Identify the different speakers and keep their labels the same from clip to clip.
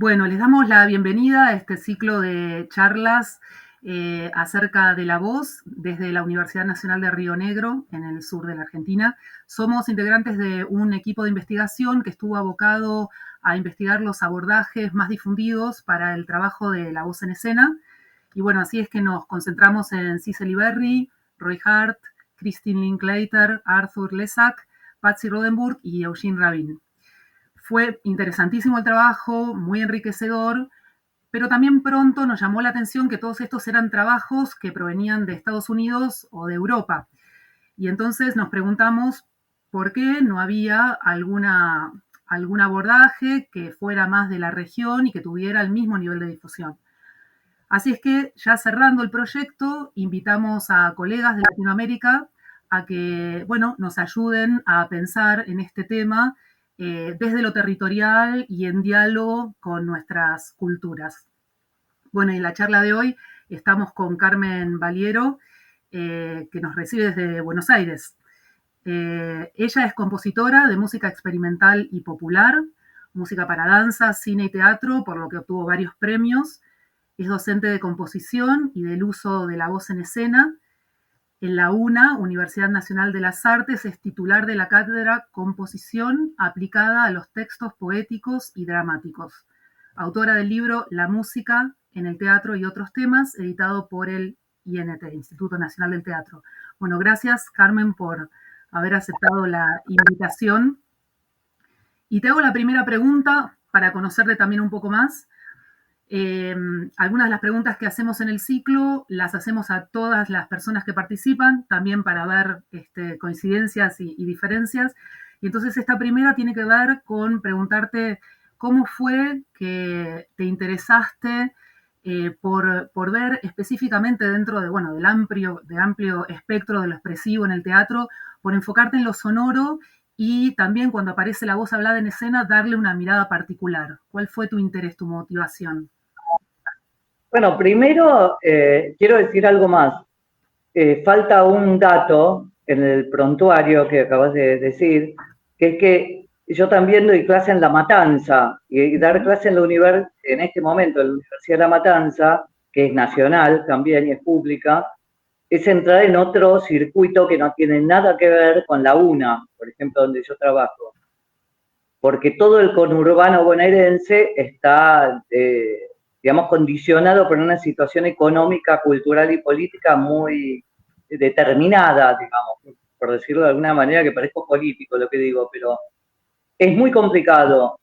Speaker 1: Bueno, les damos la bienvenida a este ciclo de charlas acerca de la voz desde la Universidad Nacional de Río Negro, en el sur de la Argentina. Somos integrantes de un equipo de investigación que estuvo abocado a investigar los abordajes más difundidos para el trabajo de la voz en escena. Y bueno, así es que nos concentramos en Cicely Berry, Roy Hart, Christine Linklater, Arthur Lesac, Patsy Rodenburg y Eugene Rabin. Fue interesantísimo el trabajo, muy enriquecedor, pero también pronto nos llamó la atención que todos estos eran trabajos que provenían de Estados Unidos o de Europa. Y entonces nos preguntamos por qué no había algún abordaje que fuera más de la región y que tuviera el mismo nivel de difusión. Así es que, ya cerrando el proyecto, invitamos a colegas de Latinoamérica a que, bueno, nos ayuden a pensar en este tema desde lo territorial y en diálogo con nuestras culturas. Bueno, en la charla de hoy estamos con Carmen Valiero, que nos recibe desde Buenos Aires. Ella es compositora de música experimental y popular, música para danza, cine y teatro, por lo que obtuvo varios premios. Es docente de composición y del uso de la voz en escena. En la UNA, Universidad Nacional de las Artes, es titular de la cátedra Composición aplicada a los textos poéticos y dramáticos. Autora del libro La música en el teatro y otros temas, editado por el INT, Instituto Nacional del Teatro. Bueno, gracias, Carmen, por haber aceptado la invitación. Y te hago la primera pregunta para conocerte también un poco más. Algunas de las preguntas que hacemos en el ciclo las hacemos a todas las personas que participan, también para ver coincidencias y diferencias. Y entonces esta primera tiene que ver con preguntarte cómo fue que te interesaste por ver específicamente dentro de, bueno, del amplio espectro de lo expresivo en el teatro, por enfocarte en lo sonoro y también cuando aparece la voz hablada en escena, darle una mirada particular. ¿Cuál fue tu interés, tu motivación?
Speaker 2: Bueno, primero quiero decir algo más. Falta un dato en el prontuario que acabas de decir, que es que yo también doy clase en La Matanza, y dar clase en este momento en la Universidad de La Matanza, que es nacional también y es pública, es entrar en otro circuito que no tiene nada que ver con la UNA, por ejemplo, donde yo trabajo, porque todo el conurbano bonaerense está, digamos, condicionado por una situación económica, cultural y política muy determinada, digamos, por decirlo de alguna manera, que parezco político lo que digo, pero es muy complicado.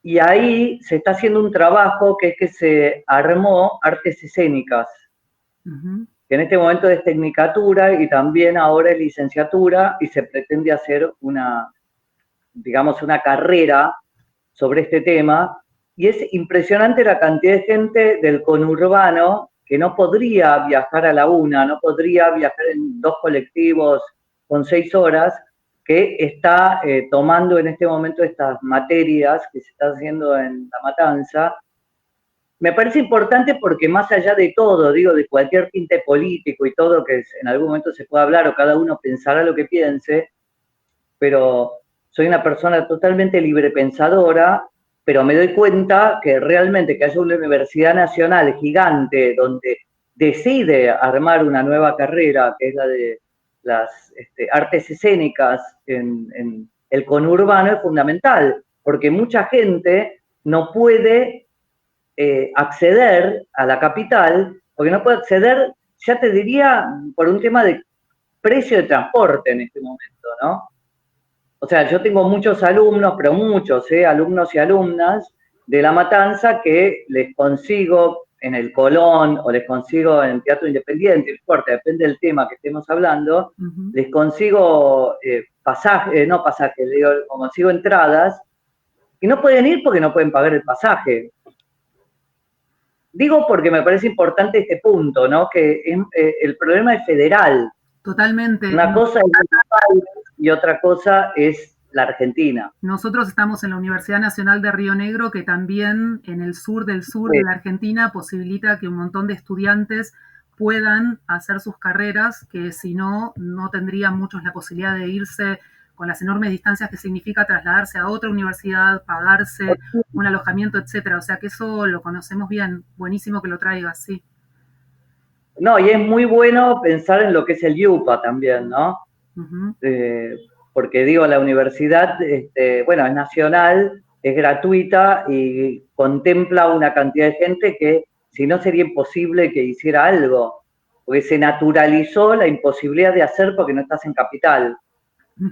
Speaker 2: Y ahí se está haciendo un trabajo que es que se armó artes escénicas,
Speaker 1: Uh-huh.
Speaker 2: que en este momento es tecnicatura y también ahora es licenciatura, y se pretende hacer digamos, una carrera sobre este tema, y es impresionante la cantidad de gente del conurbano que no podría viajar a la UNA, no podría viajar en dos colectivos con 6 horas, que está tomando en este momento estas materias que se está haciendo en La Matanza. Me parece importante porque más allá de todo, digo, de cualquier tinte político y todo, que en algún momento se pueda hablar o cada uno pensará lo que piense, pero soy una persona totalmente librepensadora, pero me doy cuenta que realmente que haya una universidad nacional gigante donde decide armar una nueva carrera, que es la de las artes escénicas en el conurbano, es fundamental, porque mucha gente no puede acceder a la capital, porque no puede acceder, ya te diría, por un tema de precio de transporte en este momento, ¿no? O sea, yo tengo muchos alumnos, pero muchos, alumnos y alumnas de La Matanza, que les consigo en el Colón o les consigo en el Teatro Independiente, no importa, depende del tema que estemos hablando,
Speaker 1: Uh-huh.
Speaker 2: les consigo pasajes, digo, consigo entradas, y no pueden ir porque no pueden pagar el pasaje. Digo porque me parece importante este punto, ¿no? Que el problema es federal.
Speaker 1: Totalmente.
Speaker 2: Una cosa es el país y otra cosa es la Argentina.
Speaker 1: Nosotros estamos en la Universidad Nacional de Río Negro, que también en el sur del sur de
Speaker 2: Sí,
Speaker 1: la Argentina posibilita que un montón de estudiantes puedan hacer sus carreras, que si no, no tendrían muchos la posibilidad de irse con las enormes distancias que significa trasladarse a otra universidad, pagarse un alojamiento, etcétera. O sea que eso lo conocemos bien. Buenísimo que lo traigas, sí.
Speaker 2: No, y es muy bueno pensar en lo que es el IUPA también, ¿no?
Speaker 1: Uh-huh.
Speaker 2: Porque digo, la universidad, bueno, es nacional, es gratuita y contempla una cantidad de gente que si no sería imposible que hiciera algo, porque se naturalizó la imposibilidad de hacer porque no estás en capital.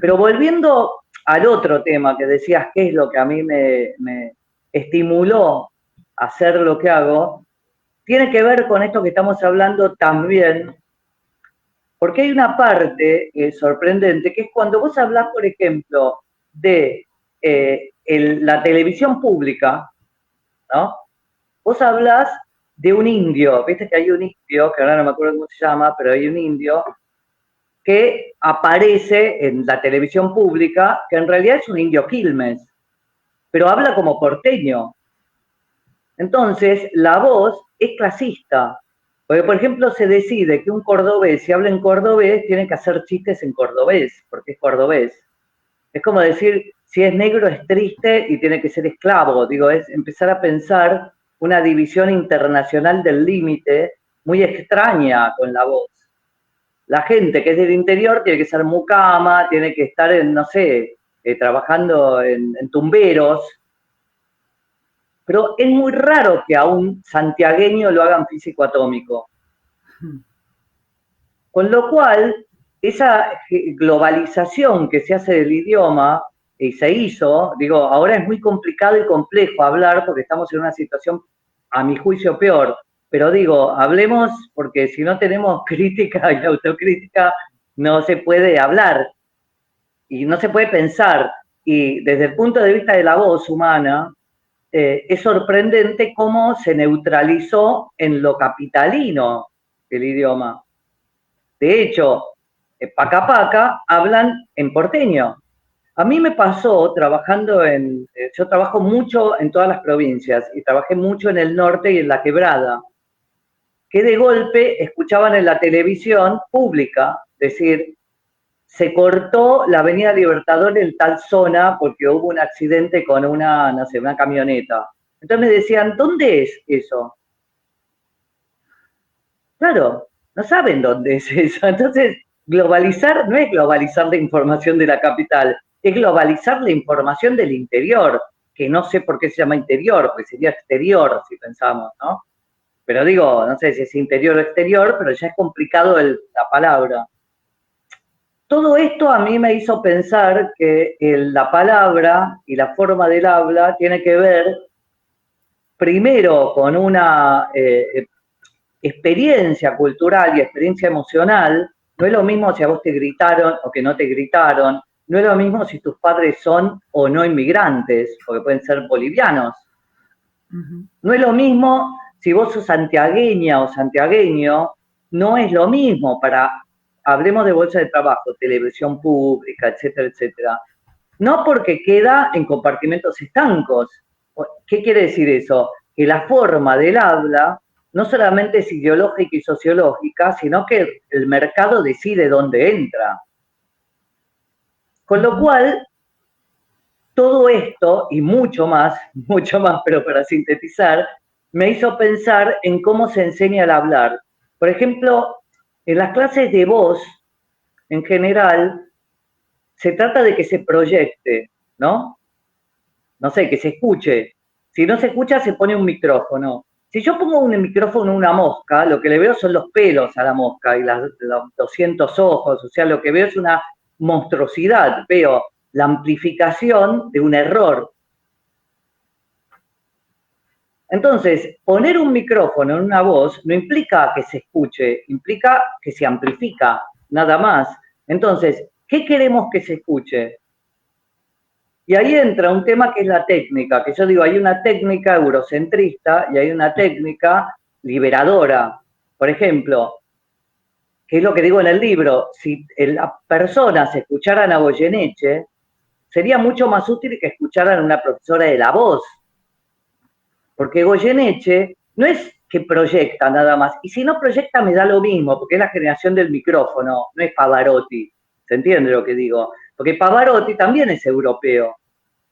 Speaker 2: Pero volviendo al otro tema que decías, ¿qué es lo que a mí me estimuló a hacer lo que hago? Tiene que ver con esto que estamos hablando también, porque hay una parte sorprendente, que es cuando vos hablás, por ejemplo, de la televisión pública, ¿no? Vos hablás de un indio, viste que hay un indio, que ahora no me acuerdo cómo se llama, pero hay un indio que aparece en la televisión pública, que en realidad es un indio Quilmes, pero habla como porteño. Entonces, la voz es clasista. Porque, por ejemplo, se decide que un cordobés, si habla en cordobés, tiene que hacer chistes en cordobés, porque es cordobés. Es como decir, si es negro es triste y tiene que ser esclavo. Digo, es empezar a pensar una división internacional del límite muy extraña con la voz. La gente que es del interior tiene que ser mucama, tiene que estar en, no sé, trabajando en tumberos, pero es muy raro que a un santiagueño lo hagan físico atómico. Con lo cual, esa globalización que se hace del idioma y se hizo, digo, ahora es muy complicado y complejo hablar porque estamos en una situación, a mi juicio, peor. Pero digo, hablemos porque si no tenemos crítica y autocrítica, no se puede hablar y no se puede pensar. Y desde el punto de vista de la voz humana, es sorprendente cómo se neutralizó en lo capitalino el idioma. De hecho, paca paca hablan en porteño. A mí me pasó trabajando yo trabajo mucho en todas las provincias y trabajé mucho en el norte y en la quebrada, que de golpe escuchaban en la televisión pública decir, se cortó la avenida Libertador en tal zona porque hubo un accidente con una, no sé, una camioneta. Entonces me decían, ¿dónde es eso? Claro, no saben dónde es eso. Entonces, globalizar no es globalizar la información de la capital, es globalizar la información del interior, que no sé por qué se llama interior, porque sería exterior si pensamos, ¿no? Pero digo, no sé si es interior o exterior, pero ya es complicado la palabra. Todo esto a mí me hizo pensar que la palabra y la forma del habla tiene que ver primero con una experiencia cultural y experiencia emocional. No es lo mismo si a vos te gritaron o que no te gritaron, no es lo mismo si tus padres son o no inmigrantes, porque pueden ser bolivianos. Uh-huh. No es lo mismo si vos sos santiagueña o santiagueño, no es lo mismo hablemos de bolsa de trabajo, televisión pública, etcétera, etcétera. No porque queda en compartimentos estancos. ¿Qué quiere decir eso? Que la forma del habla no solamente es ideológica y sociológica, sino que el mercado decide dónde entra. Con lo cual, todo esto y mucho más, pero para sintetizar, me hizo pensar en cómo se enseña el hablar. Por ejemplo, en las clases de voz, en general, se trata de que se proyecte, ¿no? No sé, que se escuche. Si no se escucha, se pone un micrófono. Si yo pongo un micrófono a una mosca, lo que le veo son los pelos a la mosca y los 200 ojos, o sea, lo que veo es una monstruosidad, veo la amplificación de un error. Entonces, poner un micrófono en una voz no implica que se escuche, implica que se amplifica, nada más. Entonces, ¿qué queremos que se escuche? Y ahí entra un tema que es la técnica, que yo digo, hay una técnica eurocentrista y hay una técnica liberadora. Por ejemplo, que es lo que digo en el libro, si las personas escucharan a Goyeneche, sería mucho más útil que escucharan a una profesora de la voz. Porque Goyeneche no es que proyecta nada más, y si no proyecta me da lo mismo, porque es la generación del micrófono, no es Pavarotti, ¿se entiende lo que digo? porque Pavarotti también es europeo.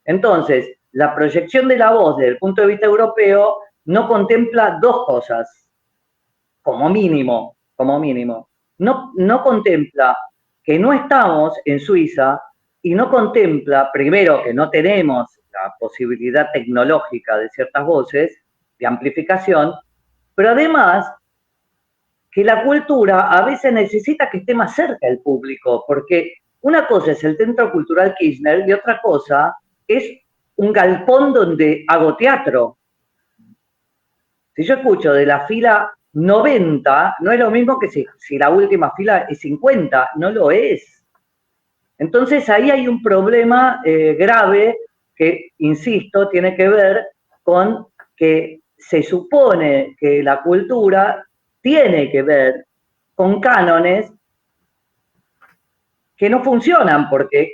Speaker 2: Entonces, la proyección de la voz desde el punto de vista europeo no contempla dos cosas, como mínimo, como mínimo. No contempla que no estamos en Suiza y no contempla, primero, que no tenemos la posibilidad tecnológica de ciertas voces, de amplificación, pero además que la cultura a veces necesita que esté más cerca del público, porque una cosa es el Centro Cultural Kirchner y otra cosa es un galpón donde hago teatro. Si yo escucho de la fila 90, no es lo mismo que si la última fila es 50, no lo es. Entonces ahí hay un problema grave que, insisto, tiene que ver con que se supone que la cultura tiene que ver con cánones que no funcionan, porque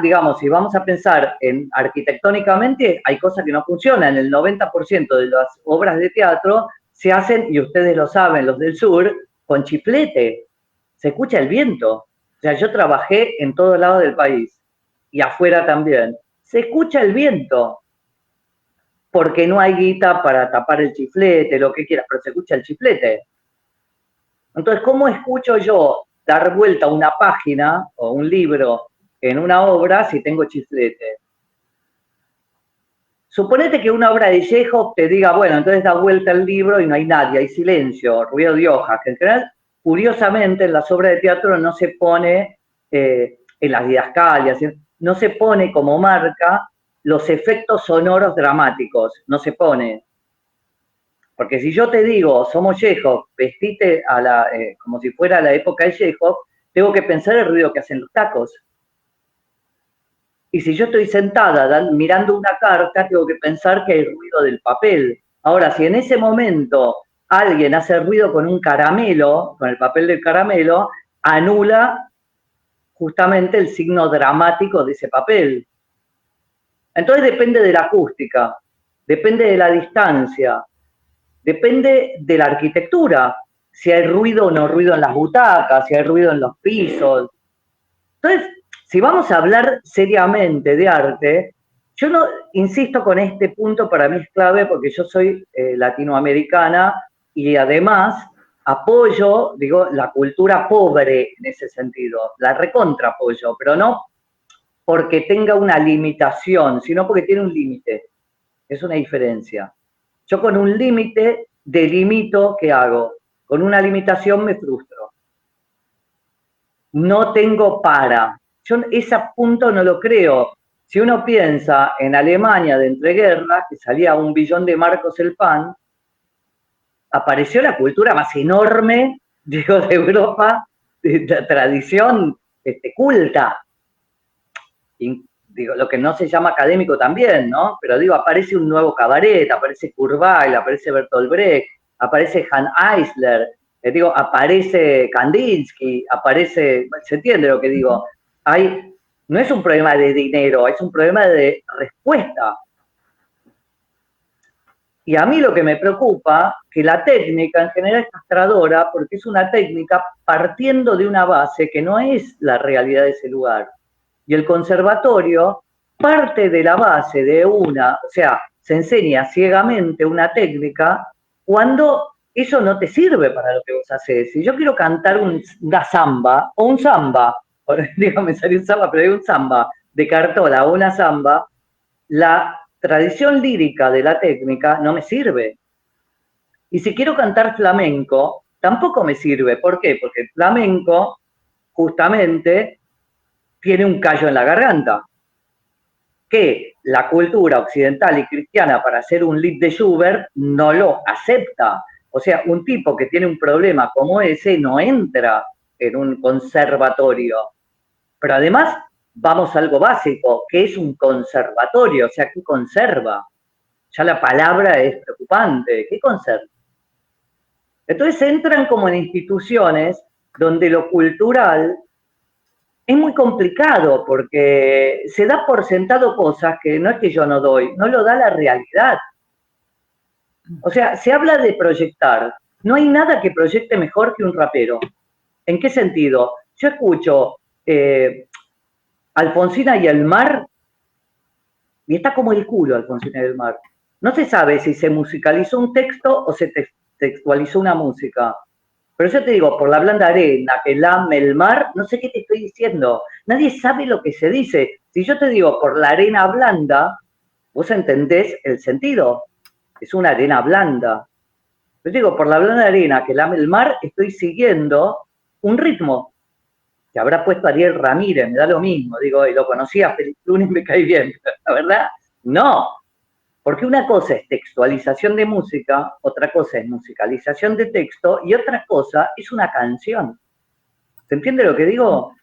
Speaker 2: digamos, si vamos a pensar en arquitectónicamente, hay cosas que no funcionan. El 90% de las obras de teatro se hacen, y ustedes lo saben, los del sur, con chiflete. Se escucha el viento. O sea, yo trabajé en todo lado del país y afuera también. Se escucha el viento, porque no hay guita para tapar el chiflete, lo que quieras, pero se escucha el chiflete. Entonces, ¿cómo escucho yo dar vuelta una página o un libro en una obra si tengo chiflete? Suponete que una obra de Chekhov te diga, bueno, entonces da vuelta el libro y no hay nadie, hay silencio, ruido de hojas, que en general, curiosamente, en las obras de teatro no se pone, en las didascalias, no se pone como marca los efectos sonoros dramáticos, no se pone. Porque si yo te digo, somos Chekhov, vestite como si fuera la época de Chekhov, tengo que pensar el ruido que hacen los tacos. Y si yo estoy sentada mirando una carta, tengo que pensar que hay ruido del papel. Ahora, si en ese momento alguien hace ruido con un caramelo, con el papel del caramelo, anula justamente el signo dramático de ese papel. Entonces depende de la acústica, depende de la distancia, depende de la arquitectura, si hay ruido o no ruido en las butacas, si hay ruido en los pisos. Entonces, si vamos a hablar seriamente de arte, yo no insisto con este punto, para mí es clave porque yo soy latinoamericana y además apoyo, digo, la cultura pobre en ese sentido, la recontra apoyo, pero no porque tenga una limitación, sino porque tiene un límite. Es una diferencia. Yo con un límite delimito qué hago. Con una limitación me frustro. No tengo para. Yo ese punto no lo creo. Si uno piensa en Alemania de entreguerras, que salía 1 billón de marcos el pan, apareció la cultura más enorme, digo, de Europa, de tradición culta. Digo, lo que no se llama académico también, ¿no? Pero digo, aparece un nuevo cabaret, aparece Kurzweil, aparece Bertolt Brecht, aparece Hanns Eisler, digo, aparece Kandinsky, aparece, ¿se entiende lo que digo? No es un problema de dinero, es un problema de respuesta. Y a mí lo que me preocupa, que la técnica en general es castradora, porque es una técnica partiendo de una base que no es la realidad de ese lugar. Y el conservatorio parte de la base de o sea, se enseña ciegamente una técnica cuando eso no te sirve para lo que vos haces. Si yo quiero cantar una samba, o un samba, digo, me salió un samba, pero hay un samba de Cartola o una samba, la tradición lírica de la técnica no me sirve. Y si quiero cantar flamenco, tampoco me sirve. ¿Por qué? Porque el flamenco, justamente, tiene un callo en la garganta, que la cultura occidental y cristiana para hacer un lied de Schubert no lo acepta. O sea, un tipo que tiene un problema como ese no entra en un conservatorio. Pero además, vamos a algo básico, que es un conservatorio, o sea, ¿qué conserva? Ya la palabra es preocupante, ¿qué conserva? Entonces entran como en instituciones donde lo cultural es muy complicado porque se da por sentado cosas que no es que yo no doy, no lo da la realidad. O sea, se habla de proyectar. No hay nada que proyecte mejor que un rapero. ¿En qué sentido? Yo escucho Alfonsina y el mar, y está como el culo Alfonsina y el mar. No se sabe si se musicalizó un texto o se textualizó una música. Pero yo te digo, por la blanda arena que lame el mar, no sé qué te estoy diciendo. Nadie sabe lo que se dice. Si yo te digo por la arena blanda, vos entendés el sentido. Es una arena blanda. Yo digo, por la blanda arena que lame el mar, estoy siguiendo un ritmo que habrá puesto Ariel Ramírez, me da lo mismo. Digo, y lo conocía a Félix Lunes, me cae bien. La verdad, no. Porque una cosa es textualización de música, otra cosa es musicalización de texto y otra cosa es una canción. ¿Se entiende lo que digo?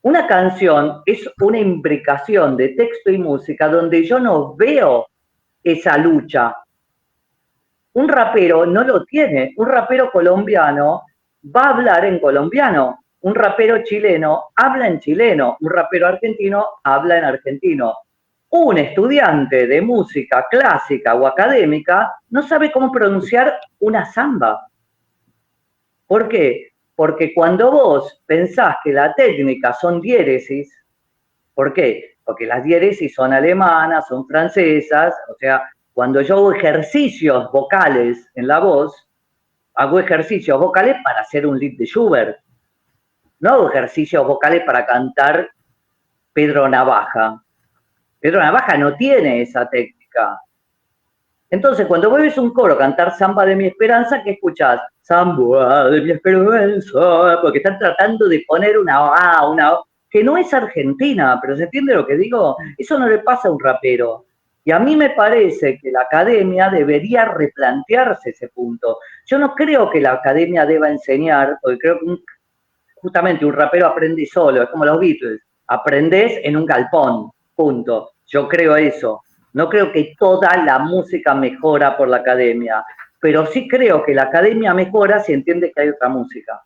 Speaker 2: Una canción es una imbricación de texto y música donde yo no veo esa lucha. Un rapero no lo tiene. Un rapero colombiano va a hablar en colombiano. Un rapero chileno habla en chileno. Un rapero argentino habla en argentino. Un estudiante de música clásica o académica no sabe cómo pronunciar una samba. ¿Por qué? Porque cuando vos pensás que la técnica son diéresis, ¿por qué? Porque las diéresis son alemanas, son francesas, o sea, cuando yo hago ejercicios vocales en la voz, hago ejercicios vocales para hacer un lied de Schubert. No hago ejercicios vocales para cantar Pedro Navaja. Pedro Navaja no tiene esa técnica. Entonces, cuando vos ves un coro cantar Samba de mi esperanza, ¿qué escuchás? Samba de mi esperanza, porque están tratando de poner una A, que no es argentina, pero ¿se entiende lo que digo? Eso no le pasa a un rapero. Y a mí me parece que la academia debería replantearse ese punto. Yo no creo que la academia deba enseñar, porque creo que justamente un rapero aprende solo, es como los Beatles, aprendés en un galpón, punto. Yo creo eso. No creo que toda la música mejora por la academia, pero sí creo que la academia mejora si entiende que hay otra música.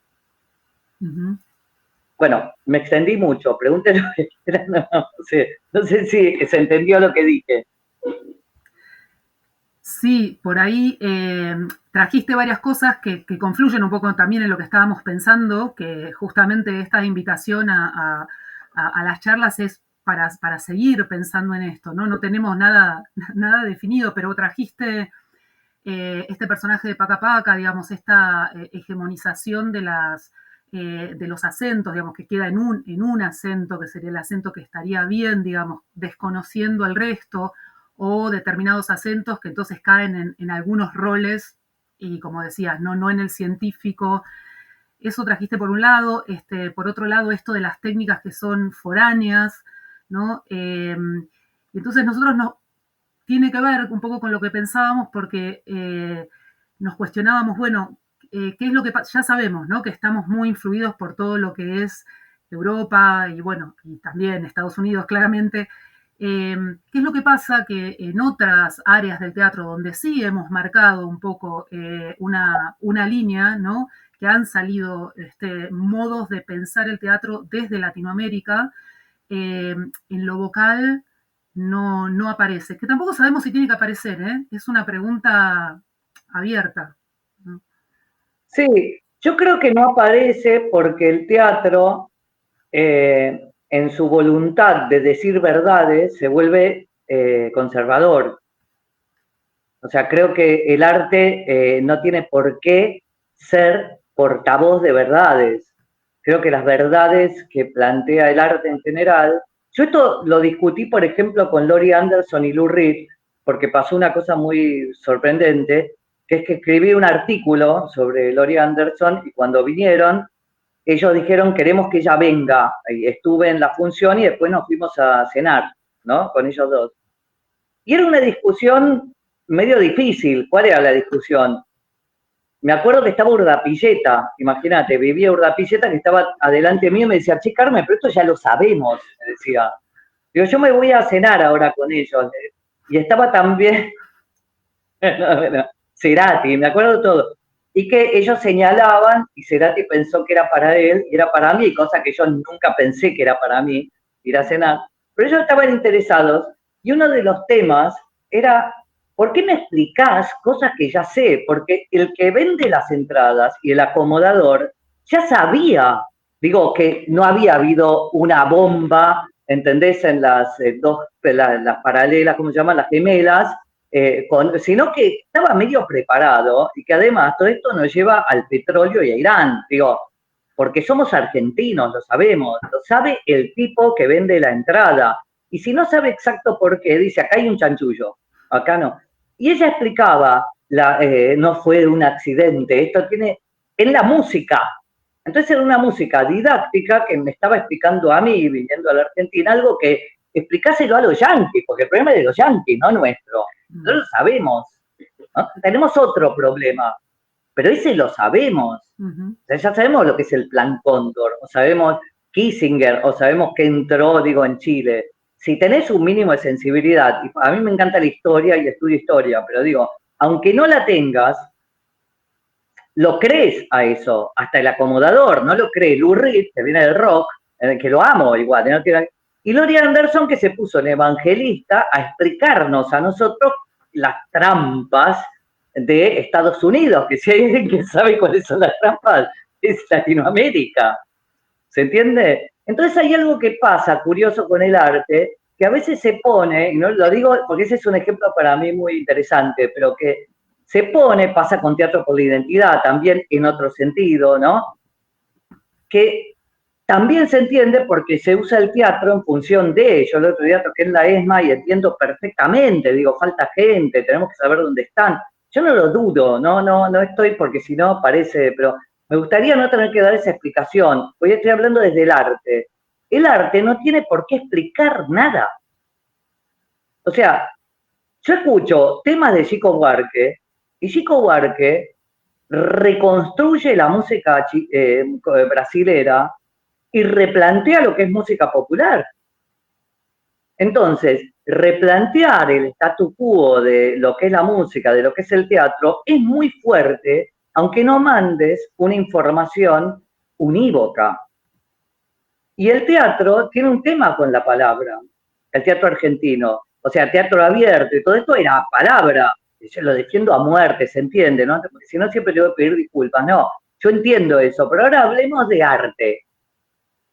Speaker 2: Bueno, me extendí mucho, pregúntenme lo que quieran, no sé si se entendió lo que dije.
Speaker 1: Sí, por ahí trajiste varias cosas que confluyen un poco también en lo que estábamos pensando, que justamente esta invitación a las charlas es para seguir pensando en esto, ¿no? No tenemos nada definido, pero trajiste este personaje de Paca Paca, digamos, esta hegemonización de los acentos, digamos, que queda en un acento, que sería el acento que estaría bien, digamos, desconociendo el resto, o determinados acentos que entonces caen en algunos roles, y como decías, no en el científico. Eso trajiste por un lado, por otro lado, esto de las técnicas que son foráneas, ¿no? Entonces nosotros tiene que ver un poco con lo que pensábamos porque nos cuestionábamos, bueno, ¿qué es lo que pasa? Ya sabemos, ¿no? Que estamos muy influidos por todo lo que es Europa y bueno, y también Estados Unidos, claramente. ¿Qué es lo que pasa? Que en otras áreas del teatro donde sí hemos marcado un poco una línea, ¿no? Que han salido modos de pensar el teatro desde Latinoamérica, en lo vocal no aparece. Que tampoco sabemos si tiene que aparecer, ¿eh? Es una pregunta abierta, ¿no?
Speaker 2: Sí, yo creo que no aparece porque el teatro, en su voluntad de decir verdades, se vuelve conservador. O sea, creo que el arte no tiene por qué ser portavoz de verdades. Creo que las verdades que plantea el arte en general, yo esto lo discutí, por ejemplo, con Laurie Anderson y Lou Reed, porque pasó una cosa muy sorprendente, que es que escribí un artículo sobre Laurie Anderson y cuando vinieron, ellos dijeron, queremos que ella venga. Y estuve en la función y después nos fuimos a cenar, ¿no? Con ellos dos. Y era una discusión medio difícil. ¿Cuál era la discusión? Me acuerdo que estaba Urdapilleta, imagínate, vivía Urdapilleta que estaba adelante mío y me decía, che, Carmen, pero esto ya lo sabemos, me decía. Digo, yo me voy a cenar ahora con ellos. Y estaba también Cerati, me acuerdo todo. Y que ellos señalaban, y Cerati pensó que era para él, y era para mí, cosa que yo nunca pensé que era para mí, ir a cenar. Pero ellos estaban interesados, y uno de los temas era, ¿por qué me explicás cosas que ya sé? Porque el que vende las entradas y el acomodador ya sabía, digo, que no había habido una bomba ¿entendés? En las las paralelas, ¿cómo se llaman? Las gemelas, sino que estaba medio preparado y que además todo esto nos lleva al petróleo y a Irán, digo, porque somos argentinos, lo sabemos, lo sabe el tipo que vende la entrada, y si no sabe exacto por qué, dice, acá hay un chanchullo, acá no. Y ella explicaba, no fue un accidente, esto tiene, en la música. Entonces era una música didáctica que me estaba explicando a mí, viniendo a la Argentina, algo que explicáselo a los yanquis, porque el problema es de los yanquis, no nuestro. No lo sabemos. ¿No? Tenemos otro problema, pero ese lo sabemos. O sea, ya sabemos lo que es el Plan Cóndor, o sabemos Kissinger, o sabemos que entró, digo, en Chile. Si tenés un mínimo de sensibilidad, y a mí me encanta la historia y estudio historia, pero digo, aunque no la tengas, lo crees a eso, hasta el acomodador, no lo cree Lou Reed, que viene del rock, que lo amo igual, ¿no? Y Laurie Anderson, que se puso en evangelista a explicarnos a nosotros las trampas de Estados Unidos, que si hay alguien que sabe cuáles son las trampas, es Latinoamérica. ¿Se entiende? Entonces hay algo que pasa curioso con el arte, que a veces se pone, y no lo digo porque ese es un ejemplo para mí muy interesante, pero que se pone, pasa con Teatro por la Identidad, también en otro sentido, ¿no? Que también se entiende porque se usa el teatro en función de ello. El otro día toqué en la ESMA y entiendo perfectamente, digo, falta gente, tenemos que saber dónde están. Yo no lo dudo, no estoy porque si no parece, pero me gustaría no tener que dar esa explicación. Hoy estoy hablando desde el arte. El arte no tiene por qué explicar nada. O sea, yo escucho temas de Chico Buarque y Chico Buarque reconstruye la música brasilera y replantea lo que es música popular. Entonces, replantear el statu quo de lo que es la música, de lo que es el teatro, es muy fuerte, aunque no mandes una información unívoca. Y el teatro tiene un tema con la palabra, el teatro argentino. O sea, teatro abierto y todo esto era palabra. Yo lo defiendo a muerte, se entiende, ¿no? Porque si no, siempre le voy a pedir disculpas. No, yo entiendo eso, pero ahora hablemos de arte.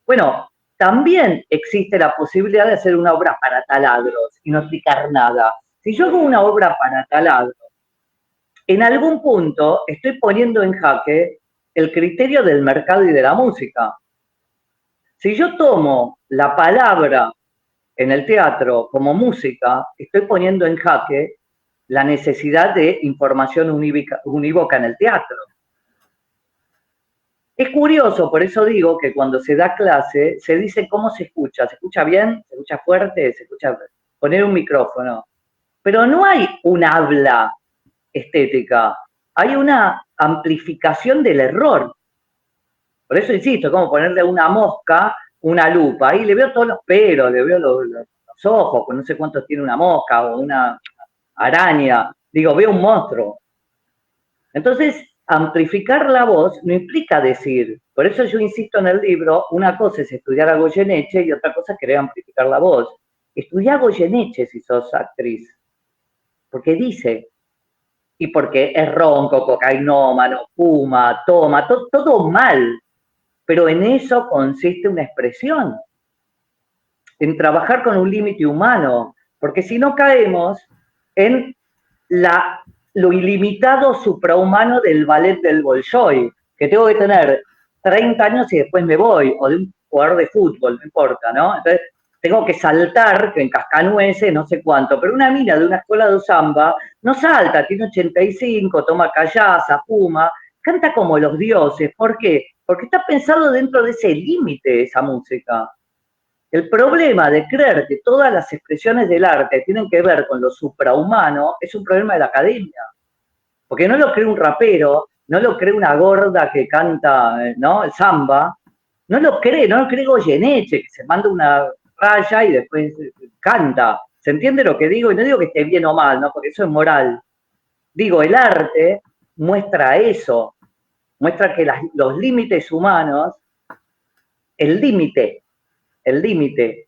Speaker 2: Bueno, también existe la posibilidad de hacer una obra para taladros y no explicar nada. Si yo hago una obra para taladros, en algún punto estoy poniendo en jaque el criterio del mercado y de la música. Si yo tomo la palabra en el teatro como música, estoy poniendo en jaque la necesidad de información unívoca en el teatro. Es curioso, por eso digo que cuando se da clase, se dice cómo se escucha bien, se escucha fuerte, se escucha poner un micrófono. Pero no hay un habla estética, hay una amplificación del error. Por eso insisto, como ponerle a una mosca una lupa, ahí le veo todos los pelos, le veo los ojos, no sé cuántos tiene una mosca o una araña, digo, veo un monstruo. Entonces, amplificar la voz no implica decir, por eso yo insisto en el libro, una cosa es estudiar a Goyeneche y otra cosa es querer amplificar la voz. Estudia a Goyeneche si sos actriz, porque dice, y porque es ronco, cocainómano, fuma, toma, todo mal, pero en eso consiste una expresión, en trabajar con un límite humano, porque si no caemos en lo ilimitado suprahumano del ballet del Bolshoi, que tengo que tener 30 años y después me voy, o de un jugador de fútbol, no importa, ¿no? Entonces, tengo que saltar, que en cascanueces, no sé cuánto, pero una mina de una escuela de samba no salta, tiene 85, toma callaza, fuma, canta como los dioses. ¿Por qué? Porque está pensado dentro de ese límite esa música. El problema de creer que todas las expresiones del arte tienen que ver con lo suprahumano es un problema de la academia. Porque no lo cree un rapero, no lo cree una gorda que canta, ¿no? El samba, no lo cree Goyeneche, que se manda una raya y después canta. ¿Se entiende lo que digo? Y no digo que esté bien o mal, ¿no? Porque eso es moral. Digo, el arte muestra eso, muestra que los límites humanos, el límite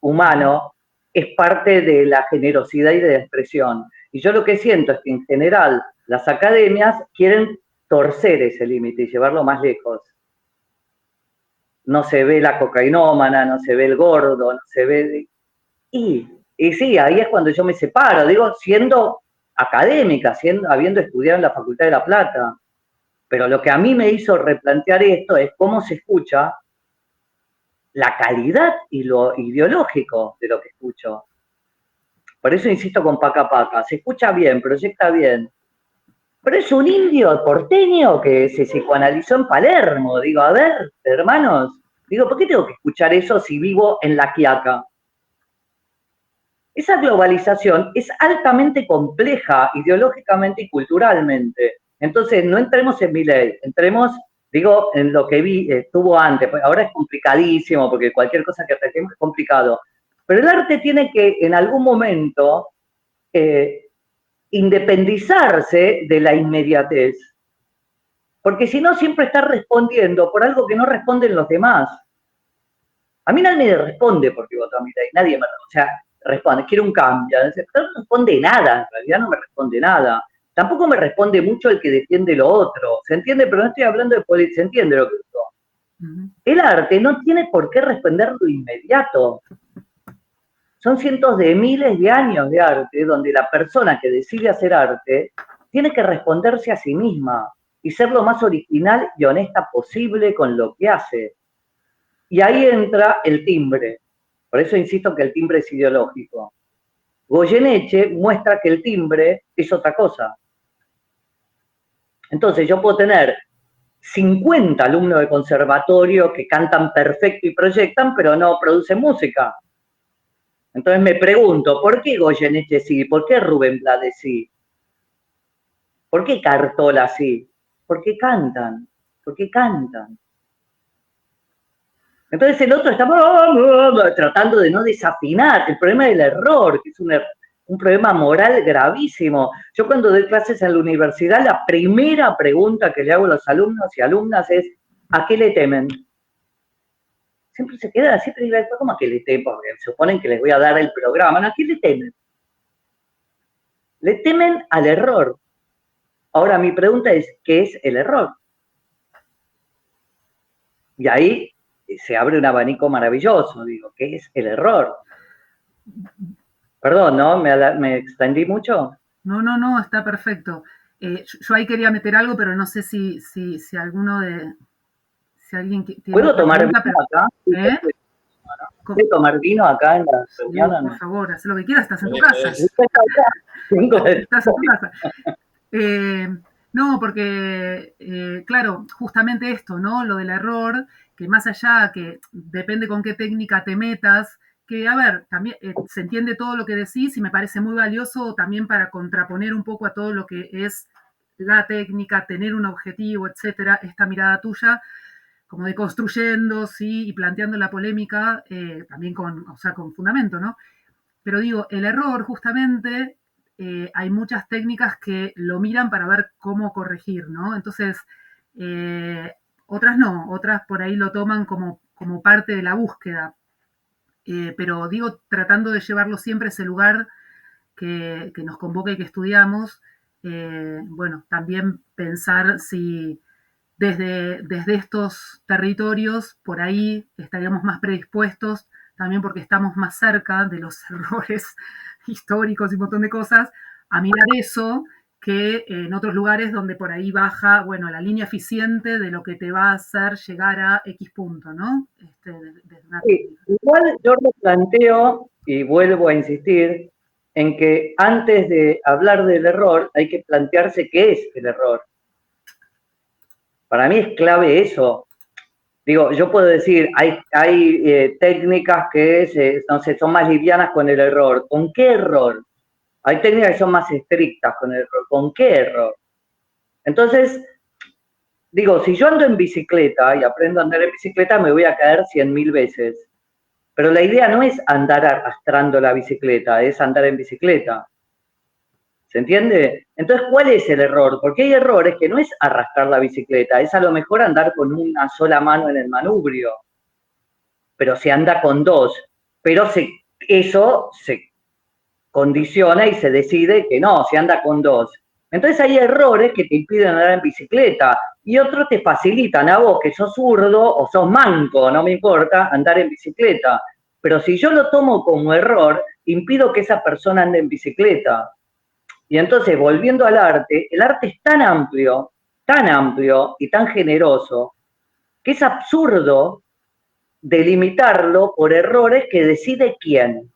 Speaker 2: humano es parte de la generosidad y de la expresión. Y yo lo que siento es que en general las academias quieren torcer ese límite y llevarlo más lejos. No se ve la cocainómana, no se ve el gordo, no se ve... Y sí, ahí es cuando yo me separo, digo, siendo académica, habiendo estudiado en la Facultad de La Plata. Pero lo que a mí me hizo replantear esto es cómo se escucha, la calidad y lo ideológico de lo que escucho. Por eso insisto con Paca Paca, se escucha bien, proyecta bien, pero es un indio porteño que se psicoanalizó en Palermo. Digo, a ver, hermanos, digo, ¿por qué tengo que escuchar eso si vivo en La Quiaca? Esa globalización es altamente compleja ideológicamente y culturalmente. Entonces, no entremos en mi ley, entremos, digo, en lo que estuvo antes. Ahora es complicadísimo porque cualquier cosa que tratemos es complicado. Pero el arte tiene que, en algún momento, eh, independizarse de la inmediatez. Porque si no, siempre está respondiendo por algo que no responden los demás. A mí nadie me responde porque votó a mi ley, nadie me, o sea, responde, quiero un cambio. No responde nada, en realidad no me responde nada. Tampoco me responde mucho el que defiende lo otro. ¿Se entiende? Pero no estoy hablando de política, ¿se entiende lo que digo? Uh-huh. El arte no tiene por qué responder lo inmediato. Son cientos de miles de años de arte donde la persona que decide hacer arte tiene que responderse a sí misma y ser lo más original y honesta posible con lo que hace. Y ahí entra el timbre. Por eso insisto que el timbre es ideológico. Goyeneche muestra que el timbre es otra cosa. Entonces yo puedo tener 50 alumnos de conservatorio que cantan perfecto y proyectan, pero no producen música. Entonces me pregunto, ¿por qué Goyeneche sí? ¿Por qué Rubén Blades sí? ¿Por qué Cartola sí? ¿Por qué cantan? ¿Por qué cantan? Entonces el otro está tratando de no desafinar. El problema del error, que es un problema moral gravísimo. Yo cuando doy clases en la universidad, la primera pregunta que le hago a los alumnos y alumnas es, ¿a qué le temen? Siempre se queda así, pero ¿cómo a qué le temen? Porque suponen que les voy a dar el programa. ¿No? ¿A qué le temen? Le temen al error. Ahora mi pregunta es, ¿qué es el error? Y ahí se abre un abanico maravilloso, digo, ¿qué es el error? Perdón, ¿no? ¿Me extendí mucho?
Speaker 1: No, está perfecto. Yo ahí quería meter algo, pero no sé si alguno de... Si alguien tiene
Speaker 2: ¿Puedo tomar vino acá?
Speaker 1: ¿Eh?
Speaker 2: ¿Puedo tomar vino acá en la reunión?
Speaker 1: Sí, por favor, haz lo que quieras, estás en tu casa. Estás en tu casa. No, porque, claro, justamente esto, ¿no? Lo del error, que más allá, que depende con qué técnica te metas, que, a ver, también se entiende todo lo que decís y me parece muy valioso también para contraponer un poco a todo lo que es la técnica, tener un objetivo, etcétera, esta mirada tuya, como de construyendo, sí, y planteando la polémica, también con, o sea, con fundamento, ¿no? Pero digo, el error justamente, hay muchas técnicas que lo miran para ver cómo corregir, ¿no? Entonces, otras no, otras por ahí lo toman como parte de la búsqueda. Pero digo, tratando de llevarlo siempre a ese lugar que nos convoca y que estudiamos, bueno, también pensar si desde estos territorios por ahí estaríamos más predispuestos, también porque estamos más cerca de los errores históricos y un montón de cosas, a mirar eso que en otros lugares donde por ahí baja, bueno, la línea eficiente de lo que te va a hacer llegar a X punto, ¿no?
Speaker 2: Sí, igual yo lo planteo y vuelvo a insistir en que antes de hablar del error hay que plantearse qué es el error. Para mí es clave eso. Digo, yo puedo decir, hay técnicas que no sé, son más livianas con el error. ¿Con qué error? Hay técnicas que son más estrictas con el error. ¿Con qué error? Entonces, digo, si yo ando en bicicleta y aprendo a andar en bicicleta, me voy a caer 100.000 veces. Pero la idea no es andar arrastrando la bicicleta, es andar en bicicleta. ¿Se entiende? Entonces, ¿cuál es el error? Porque hay errores que no es arrastrar la bicicleta, es a lo mejor andar con una sola mano en el manubrio, pero se anda con dos. Pero eso se condiciona y se decide que no, se anda con dos. Entonces hay errores que te impiden andar en bicicleta y otros te facilitan a vos que sos zurdo o sos manco, no me importa, andar en bicicleta. Pero si yo lo tomo como error, impido que esa persona ande en bicicleta. Y entonces, volviendo al arte, el arte es tan amplio y tan generoso, que es absurdo delimitarlo por errores que decide quién.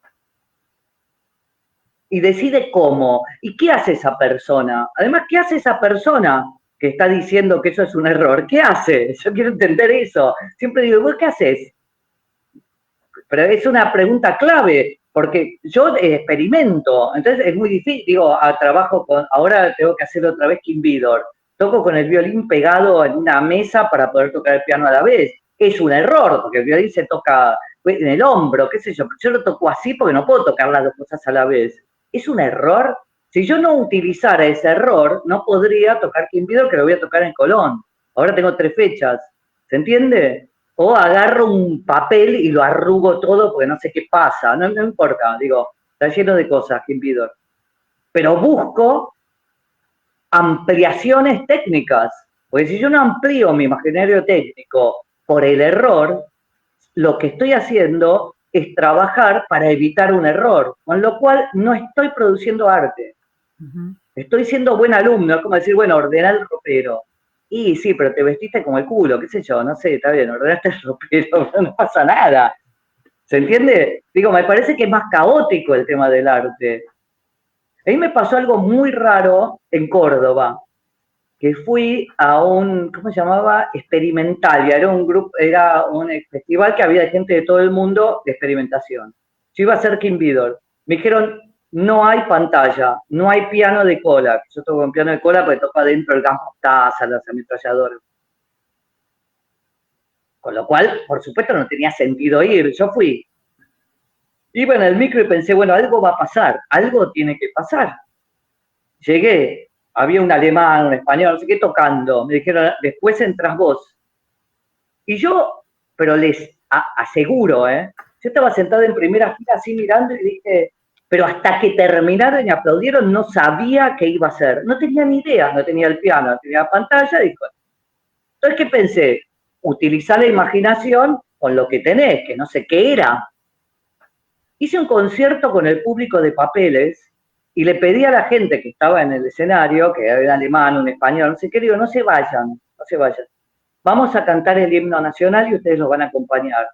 Speaker 2: Y decide cómo. ¿Y qué hace esa persona? Además, ¿qué hace esa persona que está diciendo que eso es un error? ¿Qué hace? Yo quiero entender eso. Siempre digo, ¿vos qué haces? Pero es una pregunta clave, porque yo experimento, entonces es muy difícil, digo, trabajo con, ahora tengo que hacer otra vez Kim Vidor, toco con el violín pegado en una mesa para poder tocar el piano a la vez. Es un error, porque el violín se toca en el hombro, qué sé yo, pero yo lo toco así porque no puedo tocar las dos cosas a la vez. Es un error. Si yo no utilizara ese error, no podría tocar Kim Vidor, que lo voy a tocar en Colón. Ahora tengo 3 fechas. ¿Se entiende? O agarro un papel y lo arrugo todo porque no sé qué pasa, no importa, digo, está lleno de cosas que impido. Pero busco ampliaciones técnicas, porque si yo no amplío mi imaginario técnico por el error, lo que estoy haciendo es trabajar para evitar un error, con lo cual no estoy produciendo arte. Estoy siendo buen alumno, es como decir, bueno, ordenar el ropero. Y sí, pero te vestiste como el culo, qué sé yo, no sé, está bien, ordenaste el ropero, pero no pasa nada. ¿Se entiende? Digo, me parece que es más caótico el tema del arte. A mí me pasó algo muy raro en Córdoba, que fui a un, ¿cómo se llamaba? Experimentalia, era un grupo, era un festival que había gente de todo el mundo de experimentación. Yo iba a ser Kim Vidor. Me dijeron, no hay pantalla, no hay piano de cola. Yo toco un piano de cola porque toco adentro el gas mostaza, los ametralladores. Con lo cual, por supuesto, no tenía sentido ir. Yo fui. Iba en el micro y pensé, bueno, algo va a pasar, algo tiene que pasar. Llegué, había un alemán, un español, no sé qué, tocando. Me dijeron, después entras vos. Y yo, pero les aseguro, yo estaba sentado en primera fila así mirando y dije, pero hasta que terminaron y aplaudieron no sabía qué iba a hacer. No tenía ni idea, no tenía el piano, no tenía la pantalla. Dijo. Entonces, ¿qué pensé? Utilizar la imaginación con lo que tenés, que no sé qué era. Hice un concierto con el público de Papeles y le pedí a la gente que estaba en el escenario, que era un alemán, un español, no sé qué, digo, no se vayan, no se vayan. Vamos a cantar el himno nacional y ustedes los van a acompañar.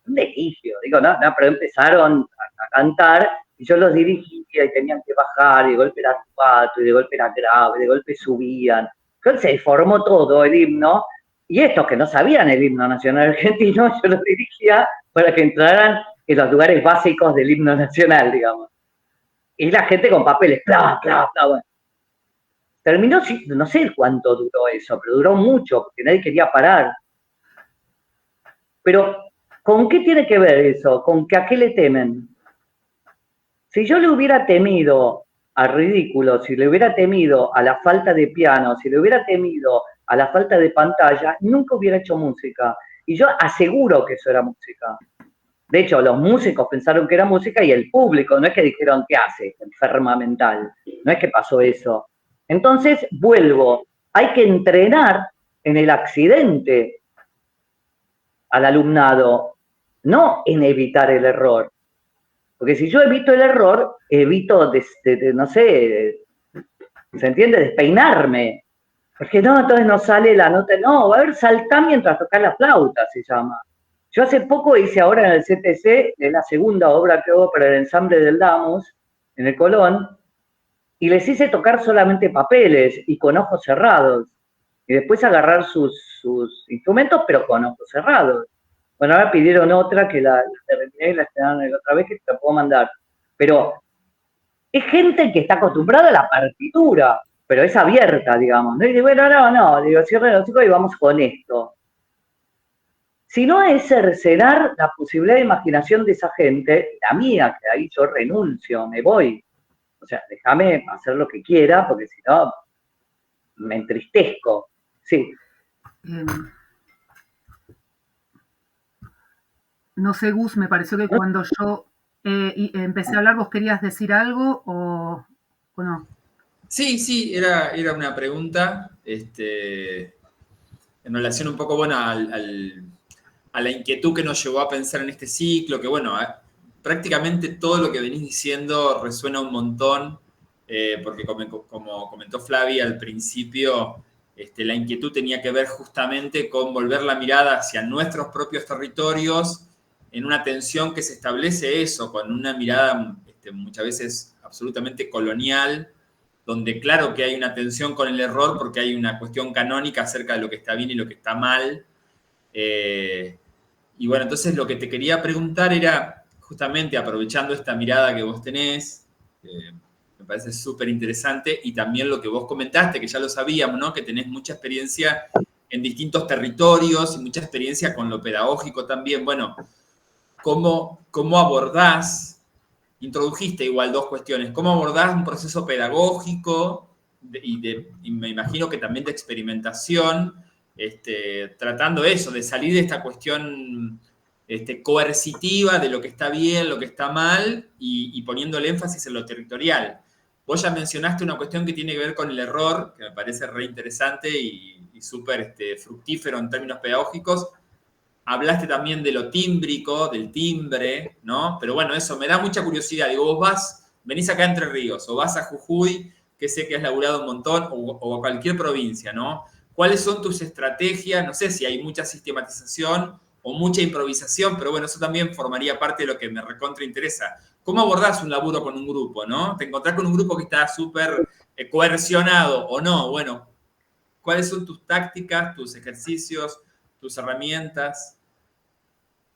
Speaker 2: Un delirio, digo, no, pero empezaron a cantar y yo los dirigía y tenían que bajar y de golpe era cuatro y de golpe era grave, de golpe subían. Entonces se formó todo el himno y estos que no sabían el himno nacional argentino, yo los dirigía para que entraran en los lugares básicos del himno nacional, digamos. Y la gente con papeles, bla, bla, bla, bueno. Terminó, no sé cuánto duró eso, pero duró mucho, porque nadie quería parar. Pero, ¿con qué tiene que ver eso? ¿Con que a qué le temen? Si yo le hubiera temido al ridículo, si le hubiera temido a la falta de piano, si le hubiera temido a la falta de pantalla, nunca hubiera hecho música. Y yo aseguro que eso era música. De hecho, los músicos pensaron que era música y el público, no es que dijeron, ¿qué hace? Enferma mental. No es que pasó eso. Entonces, vuelvo. Hay que entrenar en el accidente al alumnado, no en evitar el error. Porque si yo evito el error, evito, no sé, ¿se entiende? Despeinarme. Porque no, entonces no sale la nota. No, a ver, saltá mientras tocas la flauta, se llama. Yo hace poco hice ahora en el CTC, en la segunda obra que hago para el ensamble del Damos, en el Colón, y les hice tocar solamente papeles y con ojos cerrados. Y después agarrar sus instrumentos, pero con ojos cerrados. Bueno, ahora pidieron otra que la terminé y la estrenaron la otra vez que te la puedo mandar. Pero es gente que está acostumbrada a la partitura, pero es abierta, digamos. ¿No? Y digo, bueno, no, digo, cierren los ojos y vamos con esto. Si no es cercenar la posibilidad de imaginación de esa gente, la mía, que ahí yo renuncio, me voy. O sea, déjame hacer lo que quiera, porque si no, me entristezco. Sí.
Speaker 1: No sé, Gus, me pareció que cuando yo empecé a hablar, ¿vos querías decir algo o no?
Speaker 3: Sí, era una pregunta en relación un poco, bueno, al a la inquietud que nos llevó a pensar en este ciclo, que bueno, prácticamente todo lo que venís diciendo resuena un montón, porque como comentó Flavia al principio, la inquietud tenía que ver justamente con volver la mirada hacia nuestros propios territorios en una tensión que se establece eso, con una mirada muchas veces absolutamente colonial, donde claro que hay una tensión con el error porque hay una cuestión canónica acerca de lo que está bien y lo que está mal. Y bueno, entonces lo que te quería preguntar era, justamente aprovechando esta mirada que vos tenés, me parece súper interesante, y también lo que vos comentaste, que ya lo sabíamos, ¿no? Que tenés mucha experiencia en distintos territorios y mucha experiencia con lo pedagógico también. Bueno, ¿cómo abordás? Introdujiste igual dos cuestiones. ¿Cómo abordás un proceso pedagógico y me imagino que también de experimentación, tratando eso, de salir de esta cuestión coercitiva de lo que está bien, lo que está mal, y poniendo el énfasis en lo territorial? Vos ya mencionaste una cuestión que tiene que ver con el error, que me parece re interesante y súper fructífero en términos pedagógicos. Hablaste también de lo tímbrico, del timbre, ¿no? Pero bueno, eso me da mucha curiosidad. Digo, vos venís acá a Entre Ríos, o vas a Jujuy, que sé que has laburado un montón, o a cualquier provincia, ¿no? ¿Cuáles son tus estrategias? No sé si hay mucha sistematización o mucha improvisación, pero bueno, eso también formaría parte de lo que me recontra interesa. ¿Cómo abordás un laburo con un grupo, no? ¿Te encontrás con un grupo que está súper coercionado o no? Bueno, ¿cuáles son tus tácticas, tus ejercicios, tus herramientas?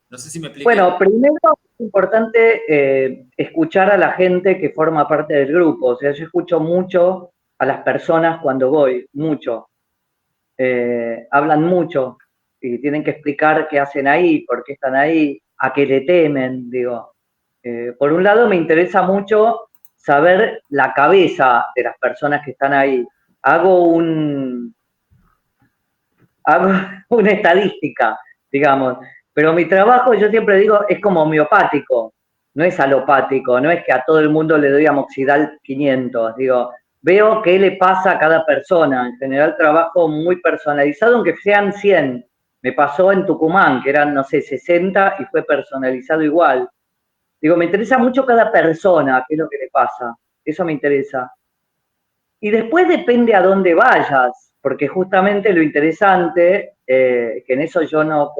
Speaker 3: No sé si me expliqué.
Speaker 2: Bueno, primero es importante escuchar a la gente que forma parte del grupo. O sea, yo escucho mucho a las personas cuando voy, mucho. Hablan mucho y tienen que explicar qué hacen ahí, por qué están ahí, a qué le temen, digo. Por un lado me interesa mucho saber la cabeza de las personas que están ahí. Hago una estadística, digamos. Pero mi trabajo, yo siempre digo, es como homeopático, no es alopático, no es que a todo el mundo le doy amoxidal 500, digo, veo qué le pasa a cada persona. En general trabajo muy personalizado, aunque sean 100. Me pasó en Tucumán, que eran, no sé, 60 y fue personalizado igual. Digo, me interesa mucho cada persona, qué es lo que le pasa, eso me interesa. Y después depende a dónde vayas, porque justamente lo interesante, que en eso yo no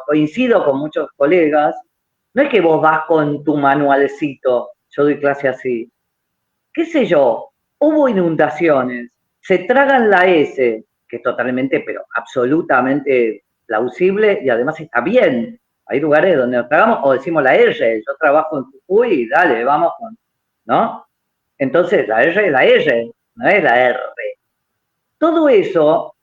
Speaker 2: coincido con muchos colegas, no es que vos vas con tu manualcito, yo doy clase así. ¿Qué sé yo? Hubo inundaciones, se tragan la S, que es totalmente, pero absolutamente plausible y además está bien. Hay lugares donde nos tragamos o decimos la R, yo trabajo en Jujuy y dale, vamos con, ¿no? Entonces la R es la R, no es la R. Todo eso,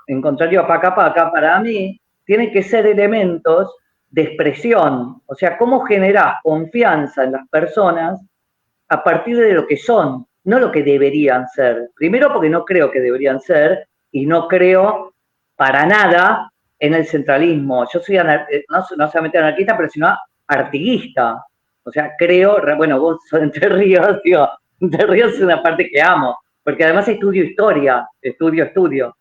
Speaker 2: en contrario a Paca Paca, para mí, tiene que ser elementos de expresión. O sea, cómo generar confianza en las personas a partir de lo que son, no lo que deberían ser. Primero porque no creo que deberían ser y no creo para nada en el centralismo. Yo soy no solamente anarquista, pero sino artiguista. O sea, creo, bueno, vos sos de Entre Ríos, digo, Entre Ríos es una parte que amo, porque además estudio historia, estudio.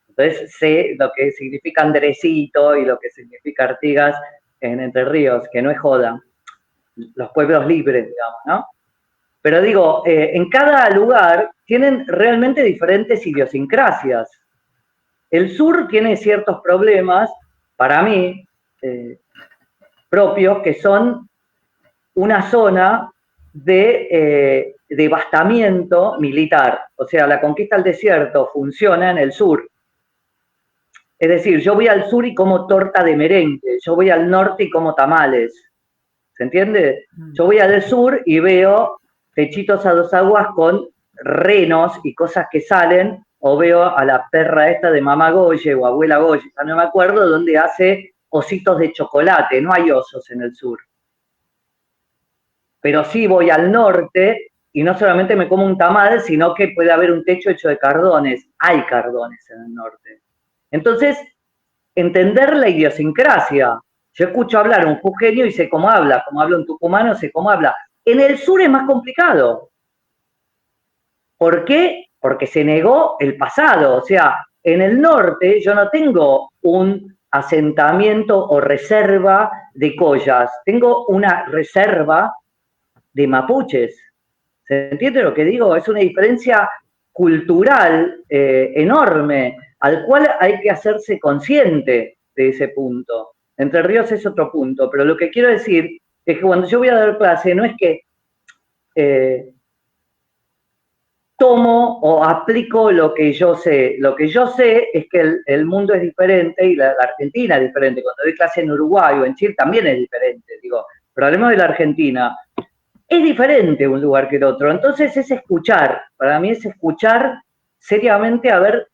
Speaker 2: Entonces sé lo que significa Andresito y lo que significa Artigas en Entre Ríos, que no es joda. Los pueblos libres, digamos, ¿no? Pero digo, en cada lugar tienen realmente diferentes idiosincrasias. El sur tiene ciertos problemas, para mí, propios, que son una zona de devastamiento militar. O sea, la conquista del desierto funciona en el sur. Es decir, yo voy al sur y como torta de merengue, yo voy al norte y como tamales. ¿Se entiende? Yo voy al sur y veo techitos a dos aguas con renos y cosas que salen, o veo a la perra esta de mamá Goye o abuela Goye, ya no me acuerdo, donde hace ositos de chocolate. No hay osos en el sur. Pero sí voy al norte y no solamente me como un tamal, sino que puede haber un techo hecho de cardones. Hay cardones en el norte. Entonces, entender la idiosincrasia. Yo escucho hablar un jujeño y sé cómo habla un tucumano, sé cómo habla. En el sur es más complicado. ¿Por qué? Porque se negó el pasado. O sea, en el norte yo no tengo un asentamiento o reserva de collas, tengo una reserva de mapuches. ¿Se entiende lo que digo? Es una diferencia cultural enorme, al cual hay que hacerse consciente de ese punto. Entre Ríos es otro punto, pero lo que quiero decir es que cuando yo voy a dar clase no es que tomo o aplico lo que yo sé. Lo que yo sé es que el mundo es diferente y la Argentina es diferente. Cuando doy clase en Uruguay o en Chile también es diferente. Digo, pero hablemos de la Argentina. Es diferente un lugar que el otro. Entonces es escuchar. Para mí es escuchar seriamente a ver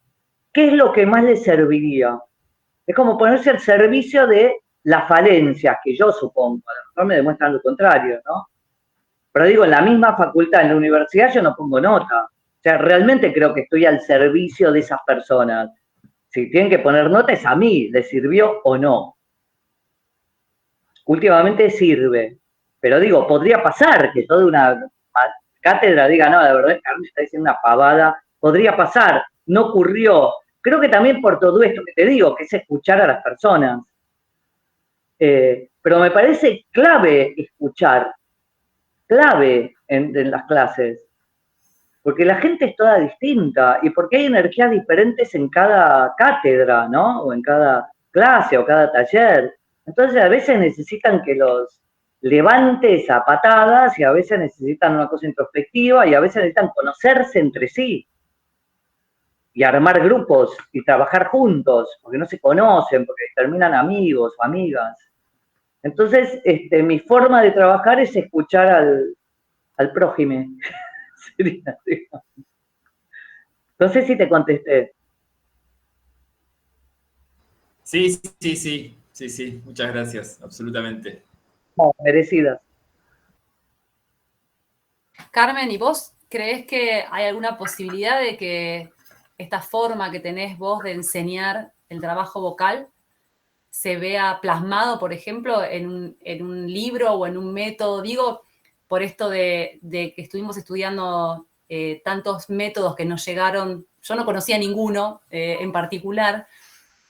Speaker 2: qué es lo que más le serviría. Es como ponerse al servicio de las falencias, que yo supongo. A lo mejor me demuestran lo contrario, ¿no? Pero digo, en la misma facultad, en la universidad, yo no pongo nota. O sea, realmente creo que estoy al servicio de esas personas. Si tienen que poner nota es a mí, ¿les sirvió o no? Últimamente sirve. Pero digo, podría pasar que toda una cátedra diga, no, la verdad, Carlos está diciendo una pavada. Podría pasar, no ocurrió. Creo que también por todo esto que te digo, que es escuchar a las personas. Pero me parece clave escuchar, clave en las clases. Porque la gente es toda distinta y porque hay energías diferentes en cada cátedra, ¿no? O en cada clase o cada taller. Entonces a veces necesitan que los levantes a patadas y a veces necesitan una cosa introspectiva y a veces necesitan conocerse entre sí y armar grupos y trabajar juntos, porque no se conocen, porque terminan amigos o amigas. Entonces, mi forma de trabajar es escuchar al prójime. No sé si te contesté.
Speaker 3: Sí, muchas gracias, absolutamente.
Speaker 2: No, merecidas.
Speaker 4: Carmen, ¿y vos creés que hay alguna posibilidad de que esta forma que tenés vos de enseñar el trabajo vocal se vea plasmado, por ejemplo, en un libro o en un método? Digo, por esto de que estuvimos estudiando tantos métodos que nos llegaron, yo no conocía ninguno en particular,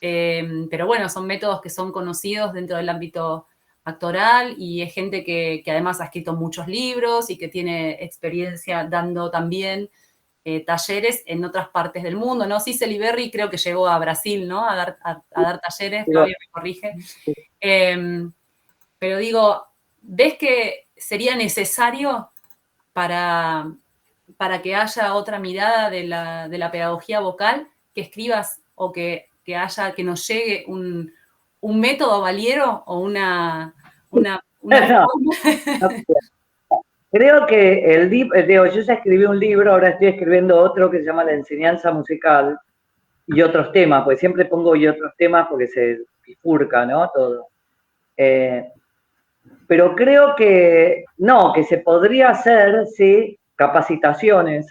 Speaker 4: pero bueno, son métodos que son conocidos dentro del ámbito actoral y es gente que además ha escrito muchos libros y que tiene experiencia dando también talleres en otras partes del mundo, ¿no? Cicely Berry creo que llegó a Brasil, ¿no? A dar talleres, Flavio me corrige. Pero digo, ¿ves que sería necesario para que haya otra mirada de la pedagogía vocal, que escribas o que nos llegue un método valiero o una
Speaker 2: no, creo que yo ya escribí un libro, ahora estoy escribiendo otro que se llama La enseñanza musical y otros temas, porque siempre pongo y otros temas porque se bifurca, ¿no? Todo. Pero creo que no, que se podría hacer, sí, capacitaciones.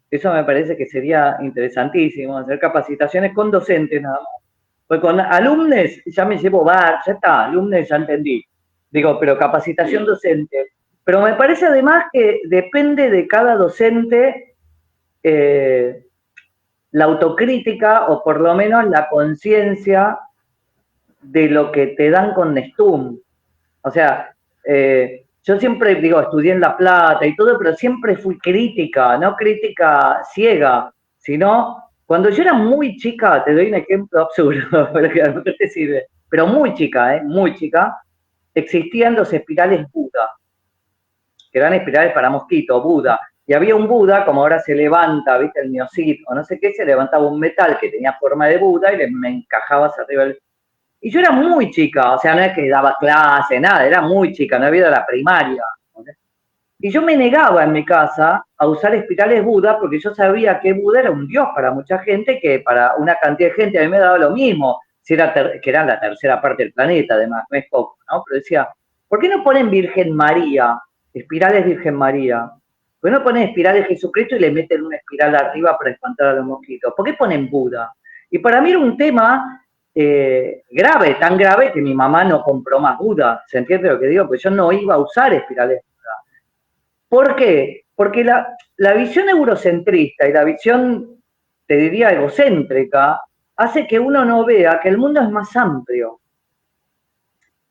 Speaker 2: Eso me parece que sería interesantísimo, hacer capacitaciones con docentes nada más. Pues con alumnos ya me llevo ya está, alumnos ya entendí. Digo, pero capacitación docente. Pero me parece además que depende de cada docente la autocrítica o por lo menos la conciencia de lo que te dan con Nestum. O sea, yo siempre digo, estudié en La Plata y todo, pero siempre fui crítica, no crítica ciega, sino cuando yo era muy chica, te doy un ejemplo absurdo, pero que no te sirve, pero muy chica, existían los espirales Buda, que eran espirales para mosquito, Buda, y había un Buda, como ahora se levanta, viste, el miocit o no sé qué, se levantaba un metal que tenía forma de Buda y me encajabas arriba del... Y yo era muy chica, o sea, no es que daba clase, nada, era muy chica, no había ido a la primaria. Y yo me negaba en mi casa a usar espirales Buda porque yo sabía que Buda era un dios para mucha gente, que para una cantidad de gente a mí me daba lo mismo, si era que era la tercera parte del planeta, además, no es poco, ¿no? Pero decía, ¿por qué no ponen Virgen María, espirales Virgen María? ¿Por qué no ponen espirales Jesucristo y le meten una espiral arriba para espantar a los mosquitos? ¿Por qué ponen Buda? Y para mí era un tema grave, tan grave que mi mamá no compró más Buda. ¿Se entiende lo que digo? Pues yo no iba a usar espirales Buda. ¿Por qué? Porque la visión eurocentrista y la visión, te diría, egocéntrica, hace que uno no vea que el mundo es más amplio.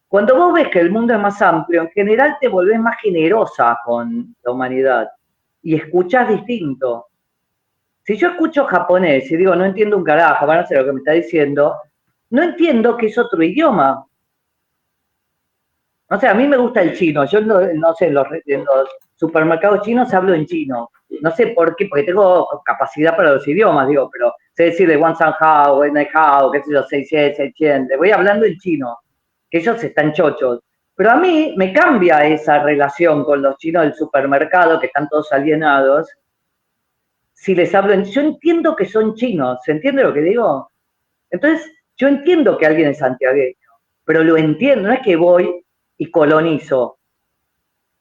Speaker 2: Cuando vos ves que el mundo es más amplio, en general te volvés más generosa con la humanidad y escuchás distinto. Si yo escucho japonés y digo, no entiendo un carajo, van a hacer lo que me está diciendo, no entiendo que es otro idioma. O sea, a mí me gusta el chino. Yo no sé, en los supermercados chinos hablo en chino. No sé por qué, porque tengo capacidad para los idiomas, digo, pero sé decir de Wan San Hao, Wen Hao, qué sé yo, 600, voy hablando en chino, que ellos están chochos. Pero a mí me cambia esa relación con los chinos del supermercado, que están todos alienados, si les hablo en... Yo entiendo que son chinos, ¿se entiende lo que digo? Entonces, yo entiendo que alguien es santiagueño, pero lo entiendo, no es que voy y colonizo.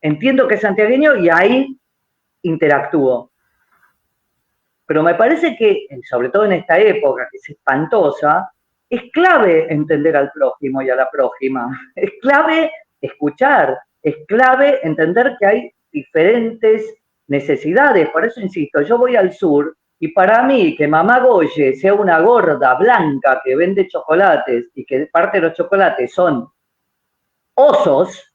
Speaker 2: Entiendo que es santiagueño y ahí interactúo. Pero me parece que, sobre todo en esta época que es espantosa, es clave entender al prójimo y a la prójima. Es clave escuchar, es clave entender que hay diferentes necesidades. Por eso insisto, yo voy al sur y para mí que mamá Goye sea una gorda blanca que vende chocolates y que parte de los chocolates son osos,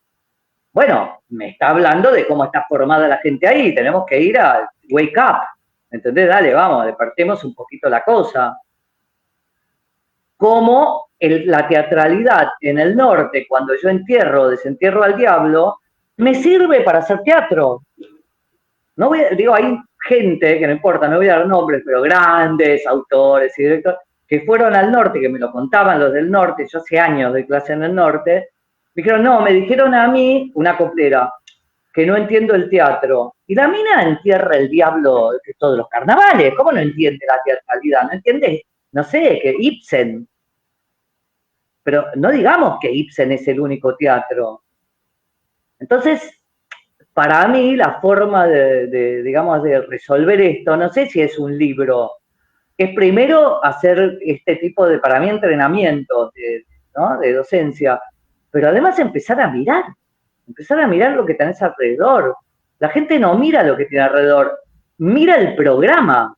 Speaker 2: bueno, me está hablando de cómo está formada la gente ahí, tenemos que ir a wake up, ¿entendés? Dale, vamos, despertemos un poquito la cosa. Como la teatralidad en el norte, cuando yo desentierro al diablo, me sirve para hacer teatro. No voy, digo, hay gente, que no importa, no voy a dar nombres, pero grandes autores y directores, que fueron al norte, que me lo contaban los del norte, yo hace años doy clase en el norte, me dijeron, no, me dijeron a mí, una coplera, que no entiendo el teatro. Y la mina entierra el diablo de todos los carnavales. ¿Cómo no entiende la teatralidad? ¿No entiende? No sé, que Ibsen. Pero no digamos que Ibsen es el único teatro. Entonces, para mí, la forma digamos, de resolver esto, no sé si es un libro, es primero hacer este tipo de, para mí, entrenamiento, ¿no? De docencia, pero además empezar a mirar lo que tenés alrededor. La gente no mira lo que tiene alrededor, mira el programa,